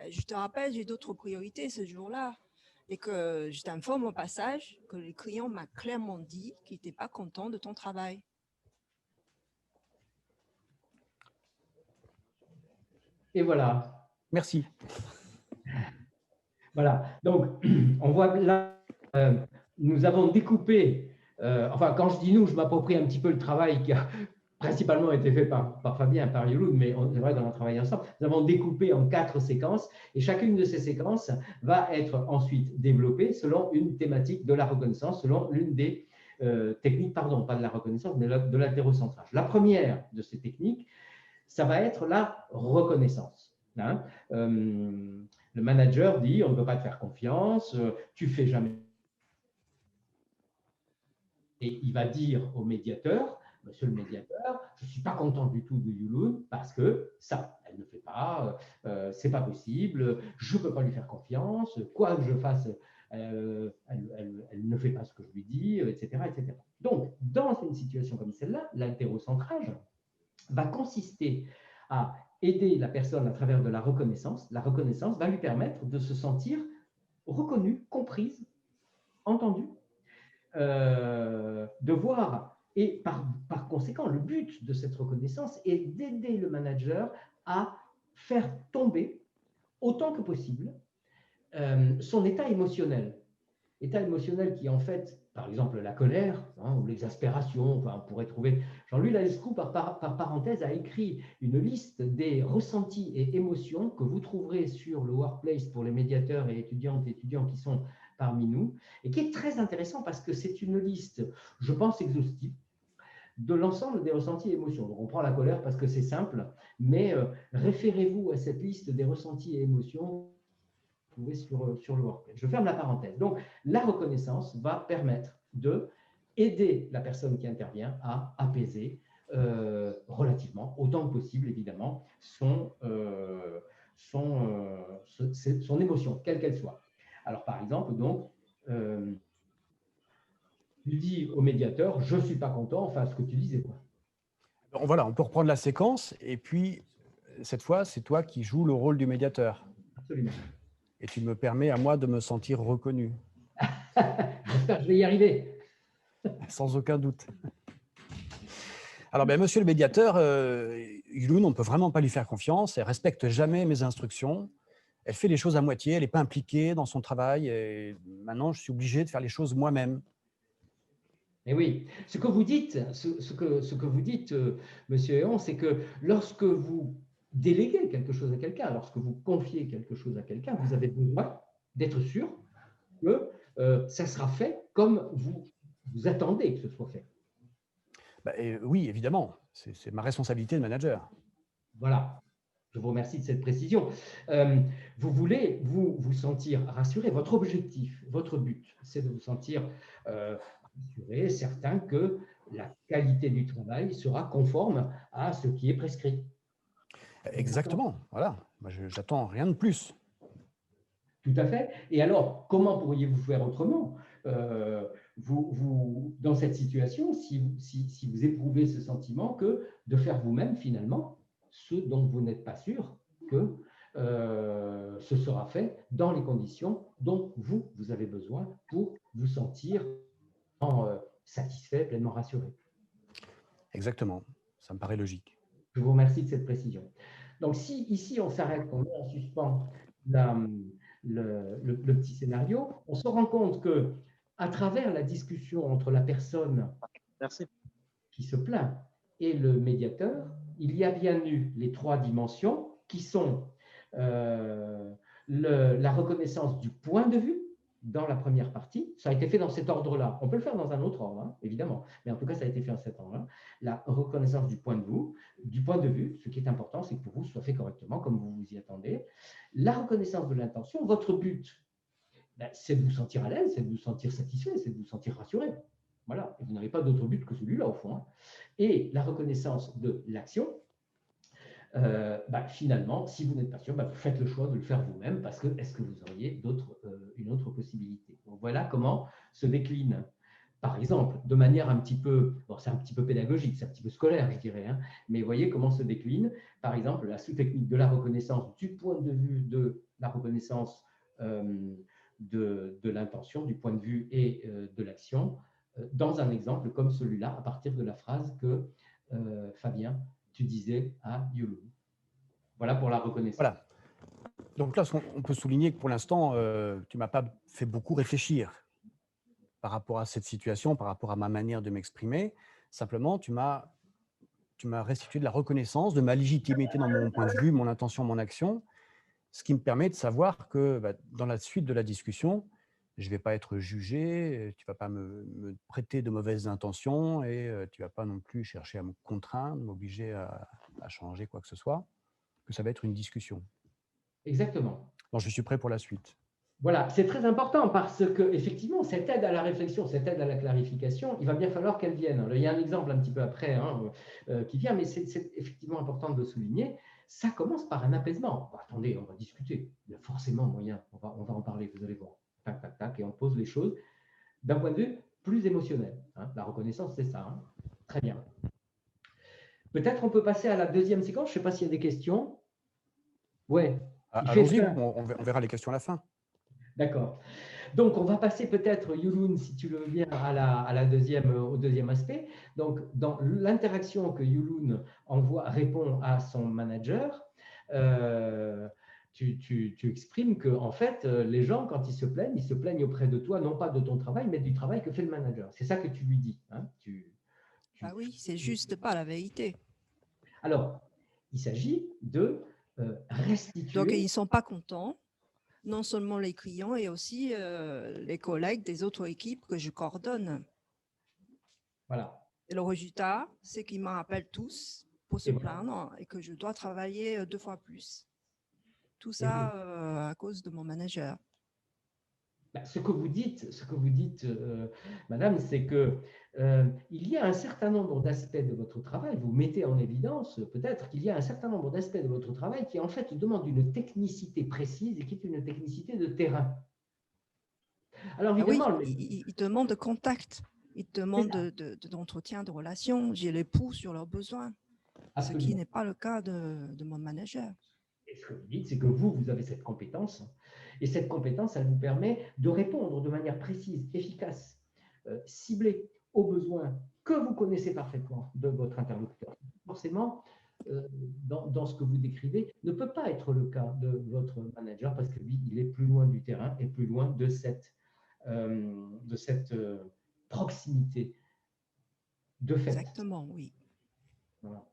Je te rappelle, j'ai d'autres priorités ce jour-là et que je t'informe au passage que le client m'a clairement dit qu'il n'était pas content de ton travail. Et voilà. Merci. Voilà. Donc, on voit là, nous avons découpé, enfin, quand je dis nous, je m'approprie un petit peu le travail qui a principalement été fait par Fabien, par Yulun, mais c'est vrai qu'on a travaillé ensemble. Nous avons découpé en 4 séquences et chacune de ces séquences va être ensuite développée selon une thématique de la reconnaissance, selon l'une des techniques, pardon, pas de la reconnaissance, mais de l'altérocentrage. La première de ces techniques, ça va être la reconnaissance. Hein. Le manager dit, on ne peut pas te faire confiance, tu fais jamais. Et il va dire au médiateur, monsieur le médiateur, je ne suis pas content du tout de Yulun parce que ça, elle ne fait pas, c'est pas possible, je ne peux pas lui faire confiance, quoi que je fasse, elle ne fait pas ce que je lui dis, etc., etc. Donc, dans une situation comme celle-là, l'altérocentrage va consister à aider la personne à travers de la reconnaissance. La reconnaissance va lui permettre de se sentir reconnue, comprise, entendue, de voir, et par conséquent, le but de cette reconnaissance est d'aider le manager à faire tomber autant que possible son état émotionnel. État émotionnel qui, en fait, par exemple, la colère ou l'exaspération, enfin, on pourrait trouver. Jean-Louis Lalescroux, par parenthèse, a écrit une liste des ressentis et émotions que vous trouverez sur le Workplace pour les médiateurs et étudiantes et étudiants qui sont parmi nous, et qui est très intéressant parce que c'est une liste, je pense, exhaustive de l'ensemble des ressentis et émotions. Donc, on prend la colère parce que c'est simple, mais référez-vous à cette liste des ressentis et émotions trouver sur le Workplace. Je ferme la parenthèse. Donc, la reconnaissance va permettre de aider la personne qui intervient à apaiser relativement, autant que possible, évidemment, son émotion, quelle qu'elle soit. Alors, par exemple, donc, Tu dis au médiateur, je ne suis pas content, enfin ce que tu disais, quoi. Voilà, on peut reprendre la séquence et puis cette fois, c'est toi qui joues le rôle du médiateur Absolument. et tu me permets à moi de me sentir reconnu, J'espère que je vais y arriver. sans aucun doute. Alors, monsieur le médiateur, Yuloun, on ne peut vraiment pas lui faire confiance. Elle respecte jamais mes instructions. Elle fait les choses à moitié. Elle n'est pas impliquée dans son travail. Et maintenant, je suis obligé de faire les choses moi-même. Et oui, ce que vous dites, Monsieur Héon, c'est que lorsque vous déléguez quelque chose à quelqu'un, lorsque vous confiez quelque chose à quelqu'un, vous avez besoin d'être sûr que ça sera fait comme vous attendez que ce soit fait. Oui, évidemment. C'est ma responsabilité de manager. Voilà. Je vous remercie de cette précision. Vous voulez vous sentir rassuré. Votre objectif, votre but, c'est de vous sentir rassuré, certain que la qualité du travail sera conforme à ce qui est prescrit. Exactement. Voilà. Moi, j'attends rien de plus. Tout à fait. Et alors, comment pourriez-vous faire autrement dans cette situation, si vous éprouvez ce sentiment que de faire vous-même, finalement, ce dont vous n'êtes pas sûr que ce sera fait dans les conditions dont vous avez besoin pour vous sentir satisfait, pleinement rassuré. Exactement. Ça me paraît logique. Je vous remercie de cette précision. Donc, si ici on s'arrête, on met en suspens le petit scénario, on se rend compte que à travers la discussion entre la personne qui se plaint et le médiateur, il y a bien eu les trois dimensions qui sont la reconnaissance du point de vue dans la première partie. Ça a été fait dans cet ordre-là. On peut le faire dans un autre ordre, hein, évidemment, mais en tout cas, ça a été fait en cet ordre-là. La reconnaissance du point de vue, ce qui est important, c'est que pour vous, ce soit fait correctement, comme vous vous y attendez. La reconnaissance de l'intention, votre but, c'est de vous sentir à l'aise, c'est de vous sentir satisfait, c'est de vous sentir rassuré. Voilà, et vous n'avez pas d'autre but que celui-là, au fond. Hein. Et la reconnaissance de l'action, finalement, si vous n'êtes pas sûr, vous faites le choix de le faire vous-même parce que est-ce que vous auriez une autre possibilité. Donc voilà comment se décline, par exemple, de manière un petit peu, bon, c'est un petit peu pédagogique, c'est un petit peu scolaire, je dirais, hein, mais voyez comment se décline, par exemple, la sous-technique de la reconnaissance du point de vue de la reconnaissance de l'intention, du point de vue et de l'action, dans un exemple comme celui-là, à partir de la phrase que Fabien, tu disais à Yuloun. Voilà pour la reconnaissance. Voilà. Donc là, on peut souligner que pour l'instant, tu ne m'as pas fait beaucoup réfléchir par rapport à cette situation, par rapport à ma manière de m'exprimer. Simplement, tu m'as restitué de la reconnaissance, de ma légitimité dans mon point de vue, mon intention, mon action, ce qui me permet de savoir que dans la suite de la discussion, je ne vais pas être jugé, tu ne vas pas me prêter de mauvaises intentions et tu ne vas pas non plus chercher à me contraindre, m'obliger à changer quoi que ce soit, que ça va être une discussion. Exactement. Donc, je suis prêt pour la suite. Voilà, c'est très important parce que effectivement, cette aide à la réflexion, cette aide à la clarification, il va bien falloir qu'elle vienne. Alors, il y a un exemple un petit peu après qui vient, mais c'est effectivement important de le souligner. Ça commence par un apaisement. Attendez, on va discuter. Il y a forcément moyen. On va en parler, vous allez voir. Tac, tac, tac, et on pose les choses d'un point de vue plus émotionnel. Hein. La reconnaissance, c'est ça. Hein. Très bien. Peut-être on peut passer à la deuxième séquence. Je ne sais pas s'il y a des questions. Ouais. Allons-y, on verra les questions à la fin. D'accord. Donc, on va passer peut-être, Yuloun, si tu le veux bien, au deuxième aspect. Donc, dans l'interaction que Yuloun répond à son manager, tu exprimes que, en fait, les gens, quand ils se plaignent auprès de toi, non pas de ton travail, mais du travail que fait le manager. C'est ça que tu lui dis. Hein. Ah oui, c'est juste pas la vérité. Alors, il s'agit de restituer… Donc, ils ne sont pas contents. Non seulement les clients et aussi les collègues des autres équipes que je coordonne. Voilà. Et le résultat, c'est qu'ils m'en appellent tous pour se plaindre et que je dois travailler 2 fois plus. Tout ça à cause de mon manager. Ce que vous dites, madame, c'est que il y a un certain nombre d'aspects de votre travail, vous mettez en évidence peut-être qu'il y a un certain nombre d'aspects de votre travail qui en fait demandent une technicité précise et qui est une technicité de terrain. Alors évidemment, oui, il demande de contact. Ils te demandent d'entretien de relations. J'ai l'époux sur leurs besoins, ce qui n'est pas le cas de mon manager. Et ce que vous dites, c'est que vous avez cette compétence. Et cette compétence, elle vous permet de répondre de manière précise, efficace, ciblée aux besoins que vous connaissez parfaitement de votre interlocuteur. Forcément, dans ce que vous décrivez, ne peut pas être le cas de votre manager parce que lui, il est plus loin du terrain et plus loin de cette proximité de fait. Exactement, oui. Voilà.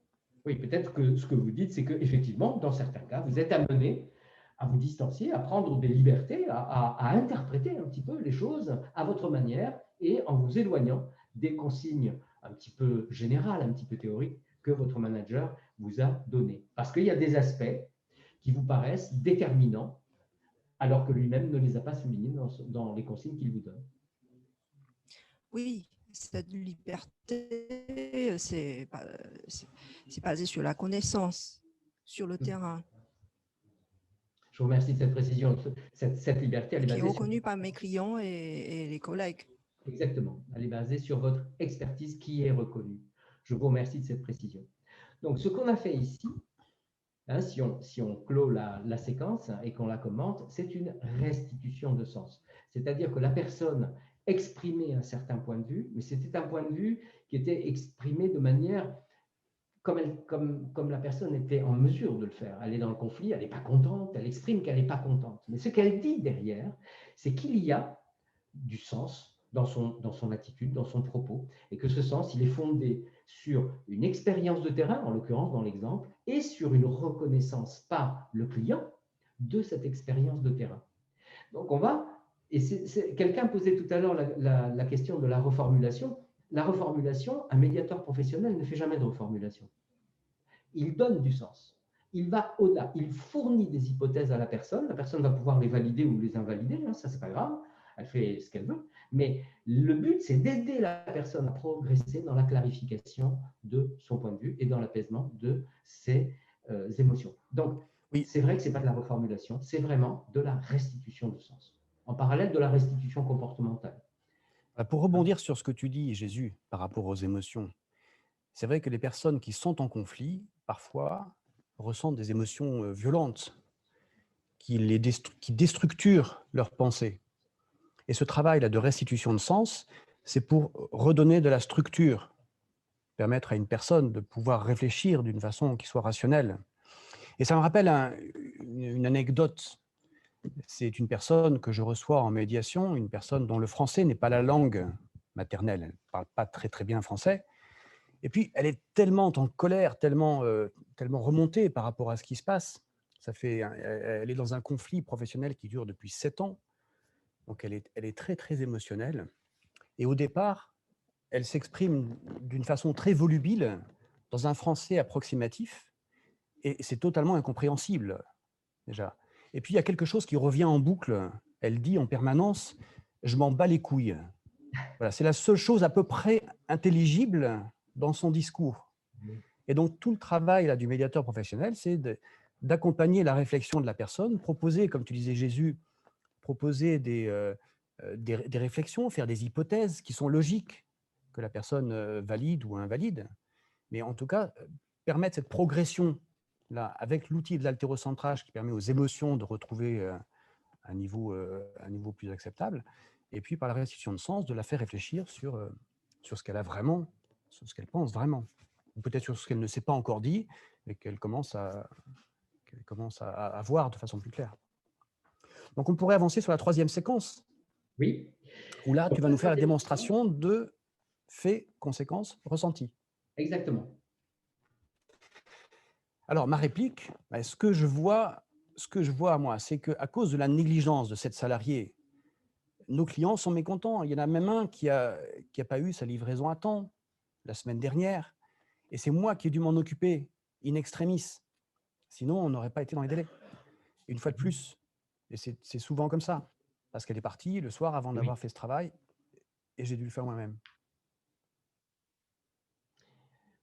Oui, peut-être que ce que vous dites, c'est qu'effectivement, dans certains cas, vous êtes amené à vous distancier, à prendre des libertés, à interpréter un petit peu les choses à votre manière et en vous éloignant des consignes un petit peu générales, un petit peu théoriques que votre manager vous a données. Parce qu'il y a des aspects qui vous paraissent déterminants alors que lui-même ne les a pas soulignés dans les consignes qu'il vous donne. Oui, cette liberté, c'est basé sur la connaissance, sur le terrain. Je vous remercie de cette précision. Cette liberté, elle est basée qui est reconnue par mes clients et les collègues. Exactement. Elle est basée sur votre expertise qui est reconnue. Je vous remercie de cette précision. Donc, ce qu'on a fait ici, hein, si on clôt la séquence et qu'on la commente, c'est une restitution de sens. C'est-à-dire que la personne exprimait un certain point de vue, mais c'était un point de vue qui était exprimé de manière comme la personne était en mesure de le faire. Elle est dans le conflit, elle n'est pas contente, elle exprime qu'elle n'est pas contente. Mais ce qu'elle dit derrière, c'est qu'il y a du sens dans son attitude, dans son propos, et que ce sens, il est fondé sur une expérience de terrain, en l'occurrence dans l'exemple, et sur une reconnaissance par le client de cette expérience de terrain. Donc on va, et quelqu'un posait tout à l'heure la question de la reformulation. La reformulation, un médiateur professionnel ne fait jamais de reformulation. Il donne du sens. Il va au-delà. Il fournit des hypothèses à la personne va pouvoir les valider ou les invalider, hein, ça c'est pas grave, elle fait ce qu'elle veut, mais le but c'est d'aider la personne à progresser dans la clarification de son point de vue et dans l'apaisement de ses émotions. Donc, oui, c'est vrai que ce n'est pas de la reformulation, c'est vraiment de la restitution de sens, en parallèle de la restitution comportementale. Pour rebondir sur ce que tu dis, Jésus, par rapport aux émotions, c'est vrai que les personnes qui sont en conflit, parfois, ressentent des émotions violentes qui déstructurent leurs pensées. Et ce travail-là de restitution de sens, c'est pour redonner de la structure, permettre à une personne de pouvoir réfléchir d'une façon qui soit rationnelle. Et ça me rappelle une anecdote. C'est une personne que je reçois en médiation, une personne dont le français n'est pas la langue maternelle, elle ne parle pas très très bien français. Et puis, elle est tellement en colère, tellement remontée par rapport à ce qui se passe. Elle est dans un conflit professionnel qui dure depuis 7 ans. Donc, elle est très, très émotionnelle. Et au départ, elle s'exprime d'une façon très volubile, dans un français approximatif. Et c'est totalement incompréhensible, déjà. Et puis, il y a quelque chose qui revient en boucle. Elle dit en permanence « je m'en bats les couilles ». Voilà, c'est la seule chose à peu près intelligible dans son discours. Et donc, tout le travail là, du médiateur professionnel, c'est d'accompagner la réflexion de la personne, proposer, comme tu disais Jésus, proposer des réflexions, faire des hypothèses qui sont logiques, que la personne valide ou invalide, mais en tout cas, permettre cette progression là, avec l'outil de l'haltérocentrage qui permet aux émotions de retrouver un niveau plus acceptable, et puis par la restitution de sens, de la faire réfléchir sur ce qu'elle a vraiment, sur ce qu'elle pense vraiment, ou peut-être sur ce qu'elle ne s'est pas encore dit, et qu'elle commence à voir de façon plus claire. Donc on pourrait avancer sur la troisième séquence. Oui. Où là, tu vas nous faire la démonstration de faits, conséquences, ressentis. Exactement. Alors, ma réplique, ce que je vois, moi, c'est qu'à cause de la négligence de cette salariée, nos clients sont mécontents. Il y en a même un qui n'a pas eu sa livraison à temps la semaine dernière. Et c'est moi qui ai dû m'en occuper, in extremis. Sinon, on n'aurait pas été dans les délais. Une fois de plus, et c'est souvent comme ça, parce qu'elle est partie le soir avant d'avoir fait ce travail, et j'ai dû le faire moi-même.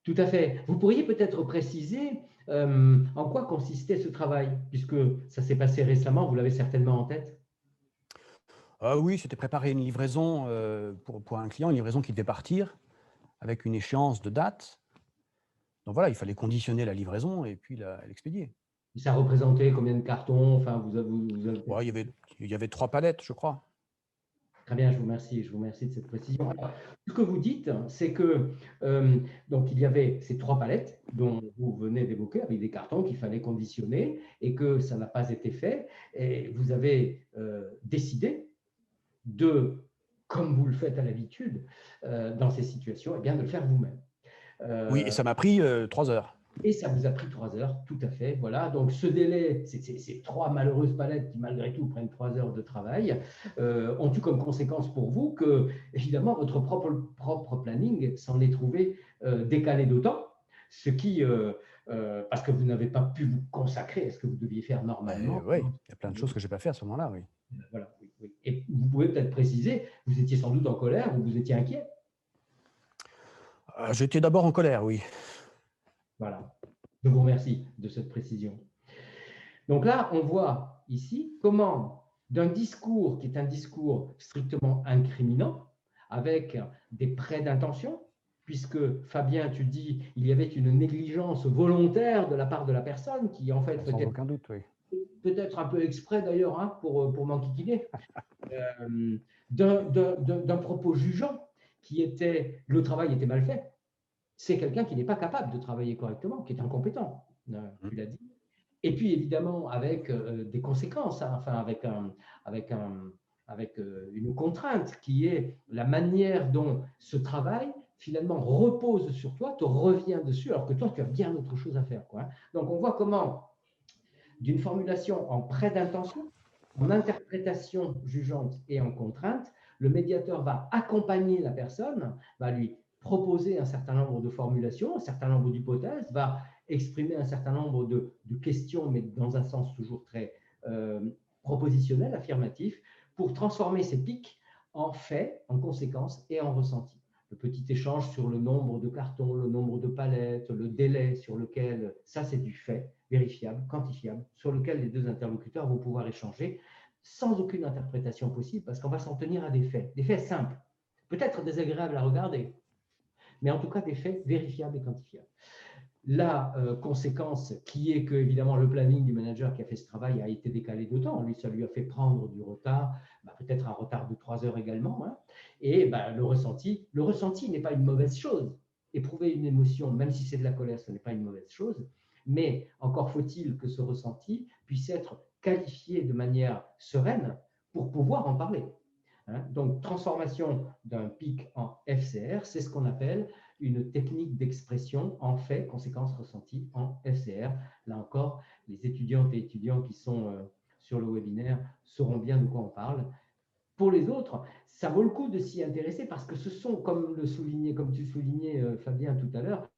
Tout à fait. Vous pourriez peut-être préciser en quoi consistait ce travail, puisque ça s'est passé récemment, vous l'avez certainement en tête. Ah oui, c'était préparer une livraison pour un client, une livraison qui devait partir avec une échéance de date. Donc voilà, il fallait conditionner la livraison et puis l'expédier. Ça représentait combien de cartons? Enfin, vous avez... Ouais, il y avait 3 palettes, je crois. Très bien, je vous remercie de cette précision. Alors, ce que vous dites, c'est que donc il y avait ces 3 palettes dont vous venez d'évoquer avec des cartons qu'il fallait conditionner et que ça n'a pas été fait. Et vous avez décidé de, comme vous le faites à l'habitude dans ces situations, eh bien, de le faire vous-même. Oui, et ça m'a pris 3 heures. Et ça vous a pris 3 heures, tout à fait. Voilà. Donc, ce délai, ces 3 malheureuses palettes qui, malgré tout, prennent 3 heures de travail, ont eu comme conséquence pour vous que, évidemment, votre propre planning s'en est trouvé décalé d'autant, ce qui, parce que vous n'avez pas pu vous consacrer à ce que vous deviez faire normalement. Oui, il y a plein de choses que je n'ai pas fait à ce moment-là, oui. Voilà, oui, oui. Et vous pouvez peut-être préciser, vous étiez sans doute en colère ou vous étiez inquiet. J'étais d'abord en colère, oui. Voilà. Je vous remercie de cette précision. Donc là, on voit ici comment, d'un discours qui est un discours strictement incriminant, avec des prêts d'intention, puisque Fabien, tu dis, il y avait une négligence volontaire de la part de la personne qui, en fait, Sans aucun doute, oui. peut-être un peu exprès d'ailleurs, hein, pour m'enquiquiner, d'un propos jugeant qui était le travail était mal fait. C'est quelqu'un qui n'est pas capable de travailler correctement, qui est incompétent, tu l'as dit. Et puis évidemment avec des conséquences, hein, enfin avec une contrainte qui est la manière dont ce travail finalement repose sur toi, te revient dessus, alors que toi tu as bien autre chose à faire, quoi. Donc on voit comment d'une formulation en prêt d'intention, en interprétation jugeante et en contrainte, le médiateur va accompagner la personne, va lui proposer un certain nombre de formulations, un certain nombre d'hypothèses, va exprimer un certain nombre de questions, mais dans un sens toujours très propositionnel, affirmatif, pour transformer ces pics en faits, en conséquences et en ressentis. Le petit échange sur le nombre de cartons, le nombre de palettes, le délai sur lequel, ça c'est du fait vérifiable, quantifiable, sur lequel les deux interlocuteurs vont pouvoir échanger sans aucune interprétation possible, parce qu'on va s'en tenir à des faits simples, peut-être désagréables à regarder, mais en tout cas des faits vérifiables et quantifiables. La conséquence qui est que, évidemment, le planning du manager qui a fait ce travail a été décalé d'autant. Lui, ça lui a fait prendre du retard, peut-être un retard de 3 heures également. Hein. Et le ressenti n'est pas une mauvaise chose. Éprouver une émotion, même si c'est de la colère, ce n'est pas une mauvaise chose. Mais encore faut-il que ce ressenti puisse être qualifié de manière sereine pour pouvoir en parler. Hein. Donc, transformation d'un pic en FCR, c'est ce qu'on appelle une technique d'expression en fait, conséquence ressentie en FCR. Là encore, les étudiantes et étudiants qui sont sur le webinaire sauront bien de quoi on parle. Pour les autres, ça vaut le coup de s'y intéresser parce que ce sont, comme tu soulignais Fabien tout à l'heure,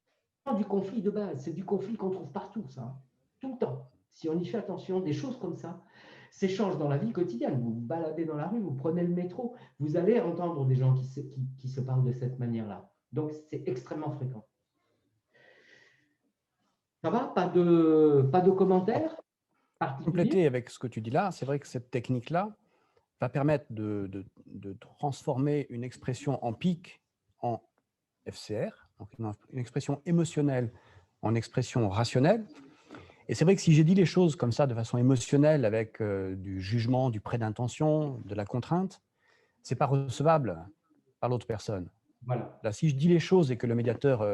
du conflit de base. C'est du conflit qu'on trouve partout, ça, tout le temps. Si on y fait attention, des choses comme ça s'échangent dans la vie quotidienne. Vous vous baladez dans la rue, vous prenez le métro, vous allez entendre des gens qui se parlent de cette manière-là. Donc, c'est extrêmement fréquent. Ça va? Pas de commentaires particuliers? Compléter avec ce que tu dis là, c'est vrai que cette technique-là va permettre de transformer une expression en pic en FCR, donc une expression émotionnelle en expression rationnelle. Et c'est vrai que si j'ai dit les choses comme ça de façon émotionnelle, avec du jugement, du prêt d'intention, de la contrainte, ce n'est pas recevable par l'autre personne. Voilà. Là, si je dis les choses et que le médiateur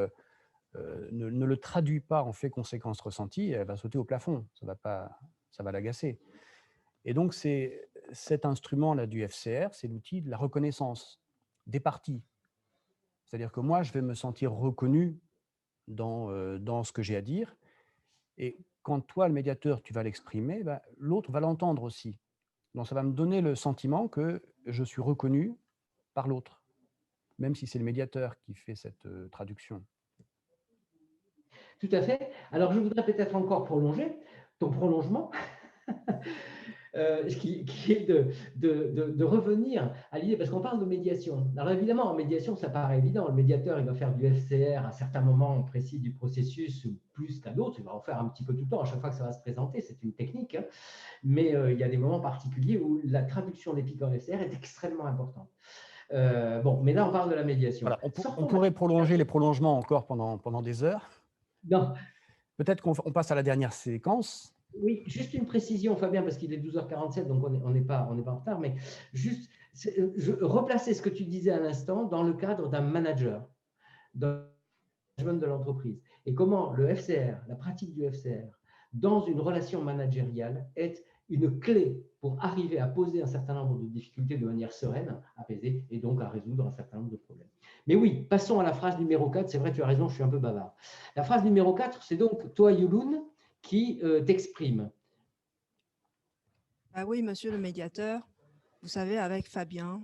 ne le traduit pas en fait conséquence ressentie, elle va sauter au plafond, ça va l'agacer. Et donc, c'est cet instrument-là du FCR, c'est l'outil de la reconnaissance des parties. C'est-à-dire que moi, je vais me sentir reconnu dans ce que j'ai à dire. Et quand toi, le médiateur, tu vas l'exprimer, l'autre va l'entendre aussi. Donc, ça va me donner le sentiment que je suis reconnu par l'autre, même si c'est le médiateur qui fait cette traduction. Tout à fait. Alors, je voudrais peut-être encore prolonger ton prolongement qui est de revenir à l'idée, parce qu'on parle de médiation. Alors évidemment, en médiation, ça paraît évident. Le médiateur, il va faire du FCR à certains moments précis du processus, plus qu'à d'autres. Il va en faire un petit peu tout le temps, à chaque fois que ça va se présenter. C'est une technique. Hein. Mais il y a des moments particuliers où la traduction des pics en FCR est extrêmement importante. Bon, mais là, on parle de la médiation. Voilà, on pourrait prolonger les prolongements encore pendant des heures. Non. Peut-être qu'on passe à la dernière séquence. Oui, juste une précision, Fabien, parce qu'il est 12h47, donc on n'est pas en retard, mais juste replacer ce que tu disais à l'instant dans le cadre d'un manager, dans le management de l'entreprise, et comment le FCR, la pratique du FCR, dans une relation managériale, est une clé pour arriver à poser un certain nombre de difficultés de manière sereine, apaisée, et donc à résoudre un certain nombre de problèmes. Mais oui, passons à la phrase numéro 4. C'est vrai, tu as raison, je suis un peu bavard. La phrase numéro 4, c'est donc toi, Yuloun, qui t'exprime. Ah oui, monsieur le médiateur, vous savez, avec Fabien,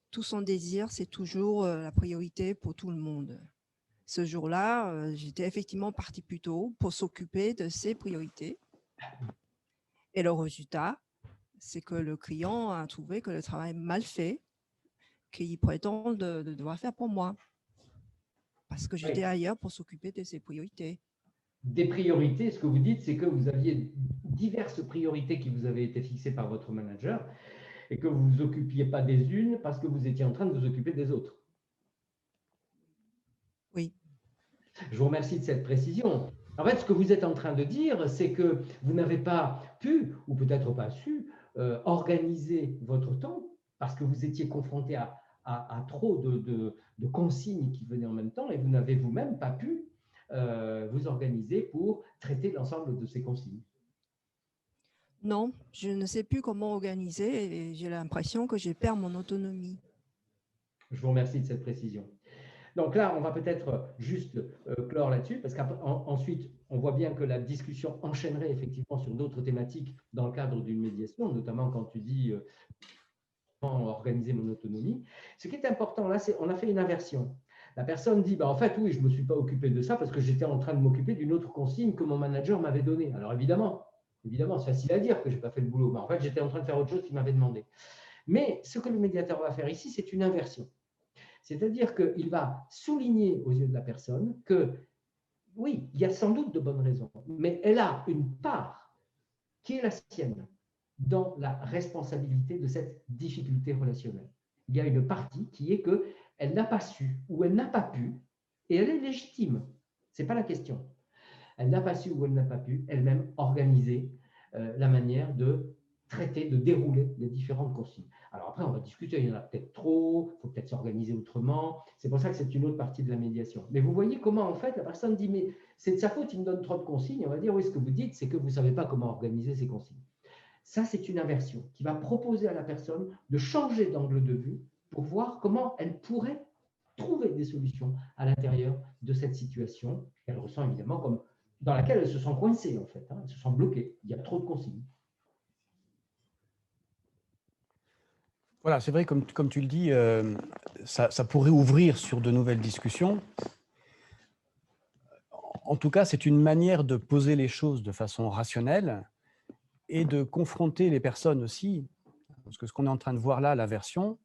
tout son désir, c'est toujours la priorité pour tout le monde. Ce jour-là, j'étais effectivement partie plus tôt pour s'occuper de ses priorités. Et le résultat, c'est que le client a trouvé que le travail est mal fait, qu'il prétend de devoir faire pour moi. Parce que j'étais ailleurs pour s'occuper de ses priorités. Des priorités, ce que vous dites, c'est que vous aviez diverses priorités qui vous avaient été fixées par votre manager et que vous ne vous occupiez pas des unes parce que vous étiez en train de vous occuper des autres. Oui. Je vous remercie de cette précision. En fait, ce que vous êtes en train de dire, c'est que vous n'avez pas pu, ou peut-être pas su, organiser votre temps parce que vous étiez confronté à trop de consignes qui venaient en même temps et vous n'avez vous-même pas pu vous organiser pour traiter l'ensemble de ces consignes. Non, je ne sais plus comment organiser et j'ai l'impression que je perds mon autonomie. Je vous remercie de cette précision. Donc là, on va peut-être juste clore là-dessus, parce qu'ensuite, on voit bien que la discussion enchaînerait effectivement sur d'autres thématiques dans le cadre d'une médiation, notamment quand tu dis comment organiser mon autonomie. Ce qui est important là, c'est qu'on a fait une inversion. La personne dit, bah, en fait, oui, je ne me suis pas occupé de ça parce que j'étais en train de m'occuper d'une autre consigne que mon manager m'avait donnée. Alors évidemment, c'est facile à dire que je n'ai pas fait le boulot, mais en fait, j'étais en train de faire autre chose qu'il m'avait demandé. Mais ce que le médiateur va faire ici, c'est une inversion. C'est-à-dire qu'il va souligner aux yeux de la personne que, oui, il y a sans doute de bonnes raisons, mais elle a une part qui est la sienne dans la responsabilité de cette difficulté relationnelle. Il y a une partie qui est qu'elle n'a pas su ou elle n'a pas pu, et elle est légitime, ce n'est pas la question. Elle n'a pas su ou elle n'a pas pu elle-même organiser la manière de traiter, de dérouler les différentes consignes. Alors après, on va discuter, il y en a peut-être trop, il faut peut-être s'organiser autrement. C'est pour ça que c'est une autre partie de la médiation. Mais vous voyez comment, en fait, la personne dit, mais c'est de sa faute, il me donne trop de consignes. On va dire, oui, ce que vous dites, c'est que vous ne savez pas comment organiser ces consignes. Ça, c'est une inversion qui va proposer à la personne de changer d'angle de vue pour voir comment elle pourrait trouver des solutions à l'intérieur de cette situation qu'elle ressent évidemment comme dans laquelle elle se sent coincée, en fait. Hein, elle se sent bloquée. Il y a trop de consignes. Voilà, c'est vrai, comme tu le dis, ça pourrait ouvrir sur de nouvelles discussions. En tout cas, c'est une manière de poser les choses de façon rationnelle et de confronter les personnes aussi. Parce que ce qu'on est en train de voir là, la version,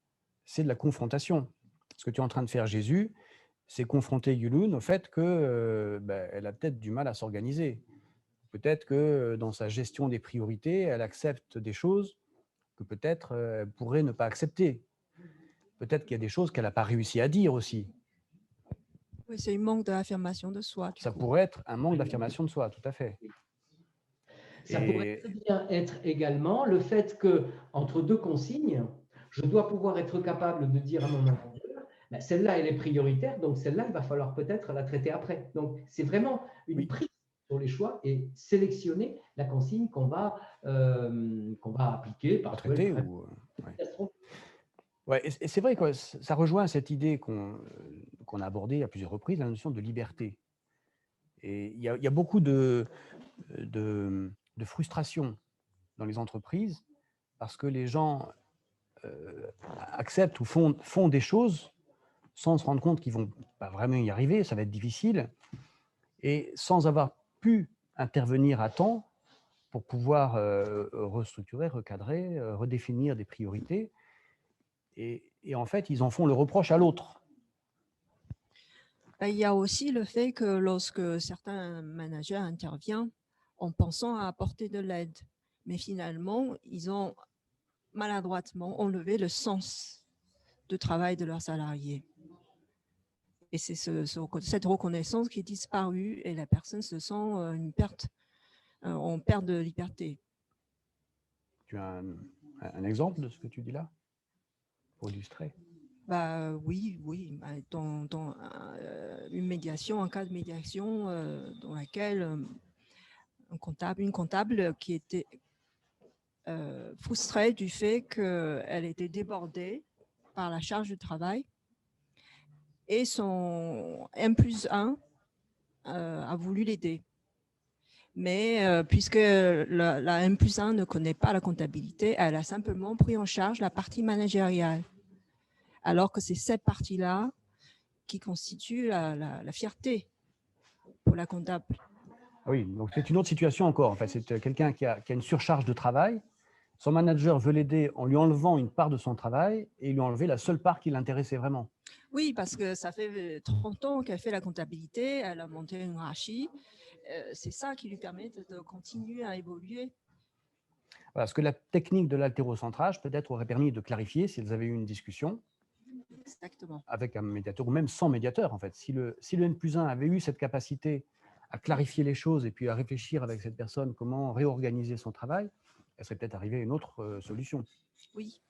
c'est de la confrontation. Ce que tu es en train de faire, Jésus, c'est confronter Yuloun au fait qu'elle a peut-être du mal à s'organiser. Peut-être que dans sa gestion des priorités, elle accepte des choses que peut-être elle pourrait ne pas accepter. Peut-être qu'il y a des choses qu'elle n'a pas réussi à dire aussi. Oui, c'est un manque d'affirmation de soi. Ça pourrait être un manque d'affirmation de soi, tout à fait. Ça pourrait bien être également le fait que entre deux consignes, je dois pouvoir être capable de dire à mon manager, ben, celle-là, elle est prioritaire, donc celle-là, il va falloir peut-être la traiter après. Donc, c'est vraiment une prise sur les choix et sélectionner la consigne qu'on va appliquer. Parce traiter ou... Ouais, et c'est vrai, quoi, ça rejoint cette idée qu'on a abordée à plusieurs reprises, la notion de liberté. Et il y a beaucoup de frustration dans les entreprises parce que les gens acceptent ou font des choses sans se rendre compte qu'ils ne vont pas vraiment y arriver, ça va être difficile, et sans avoir pu intervenir à temps pour pouvoir restructurer, recadrer, redéfinir des priorités. Et en fait, ils en font le reproche à l'autre. Il y a aussi le fait que lorsque certains managers interviennent en pensant à apporter de l'aide, mais finalement, ils ont maladroitement enlevé le sens de travail de leurs salariés. Et c'est cette reconnaissance qui est disparue et la personne se sent en perte de liberté. Tu as un exemple de ce que tu dis là pour illustrer? Oui. Dans une médiation, un cas de médiation dans laquelle une comptable qui était frustrée du fait qu'elle était débordée par la charge de travail et son M+1 a voulu l'aider. Mais puisque la M+1 ne connaît pas la comptabilité, elle a simplement pris en charge la partie managériale. Alors que c'est cette partie-là qui constitue la fierté pour la comptable. Oui, donc c'est une autre situation encore. En fait, c'est quelqu'un qui a une surcharge de travail. Son manager veut l'aider en lui enlevant une part de son travail et lui enlever la seule part qui l'intéressait vraiment. Oui, parce que ça fait 30 ans qu'elle fait la comptabilité, elle a monté une hiérarchie. C'est ça qui lui permet de continuer à évoluer. Voilà, ce que la technique de l'haltérocentrage peut-être aurait permis de clarifier si elles avaient eu une discussion. Exactement. Avec un médiateur ou même sans médiateur, en fait. Si le N+1 avait eu cette capacité à clarifier les choses et puis à réfléchir avec cette personne comment réorganiser son travail, elle serait peut-être arrivée à une autre solution. Oui.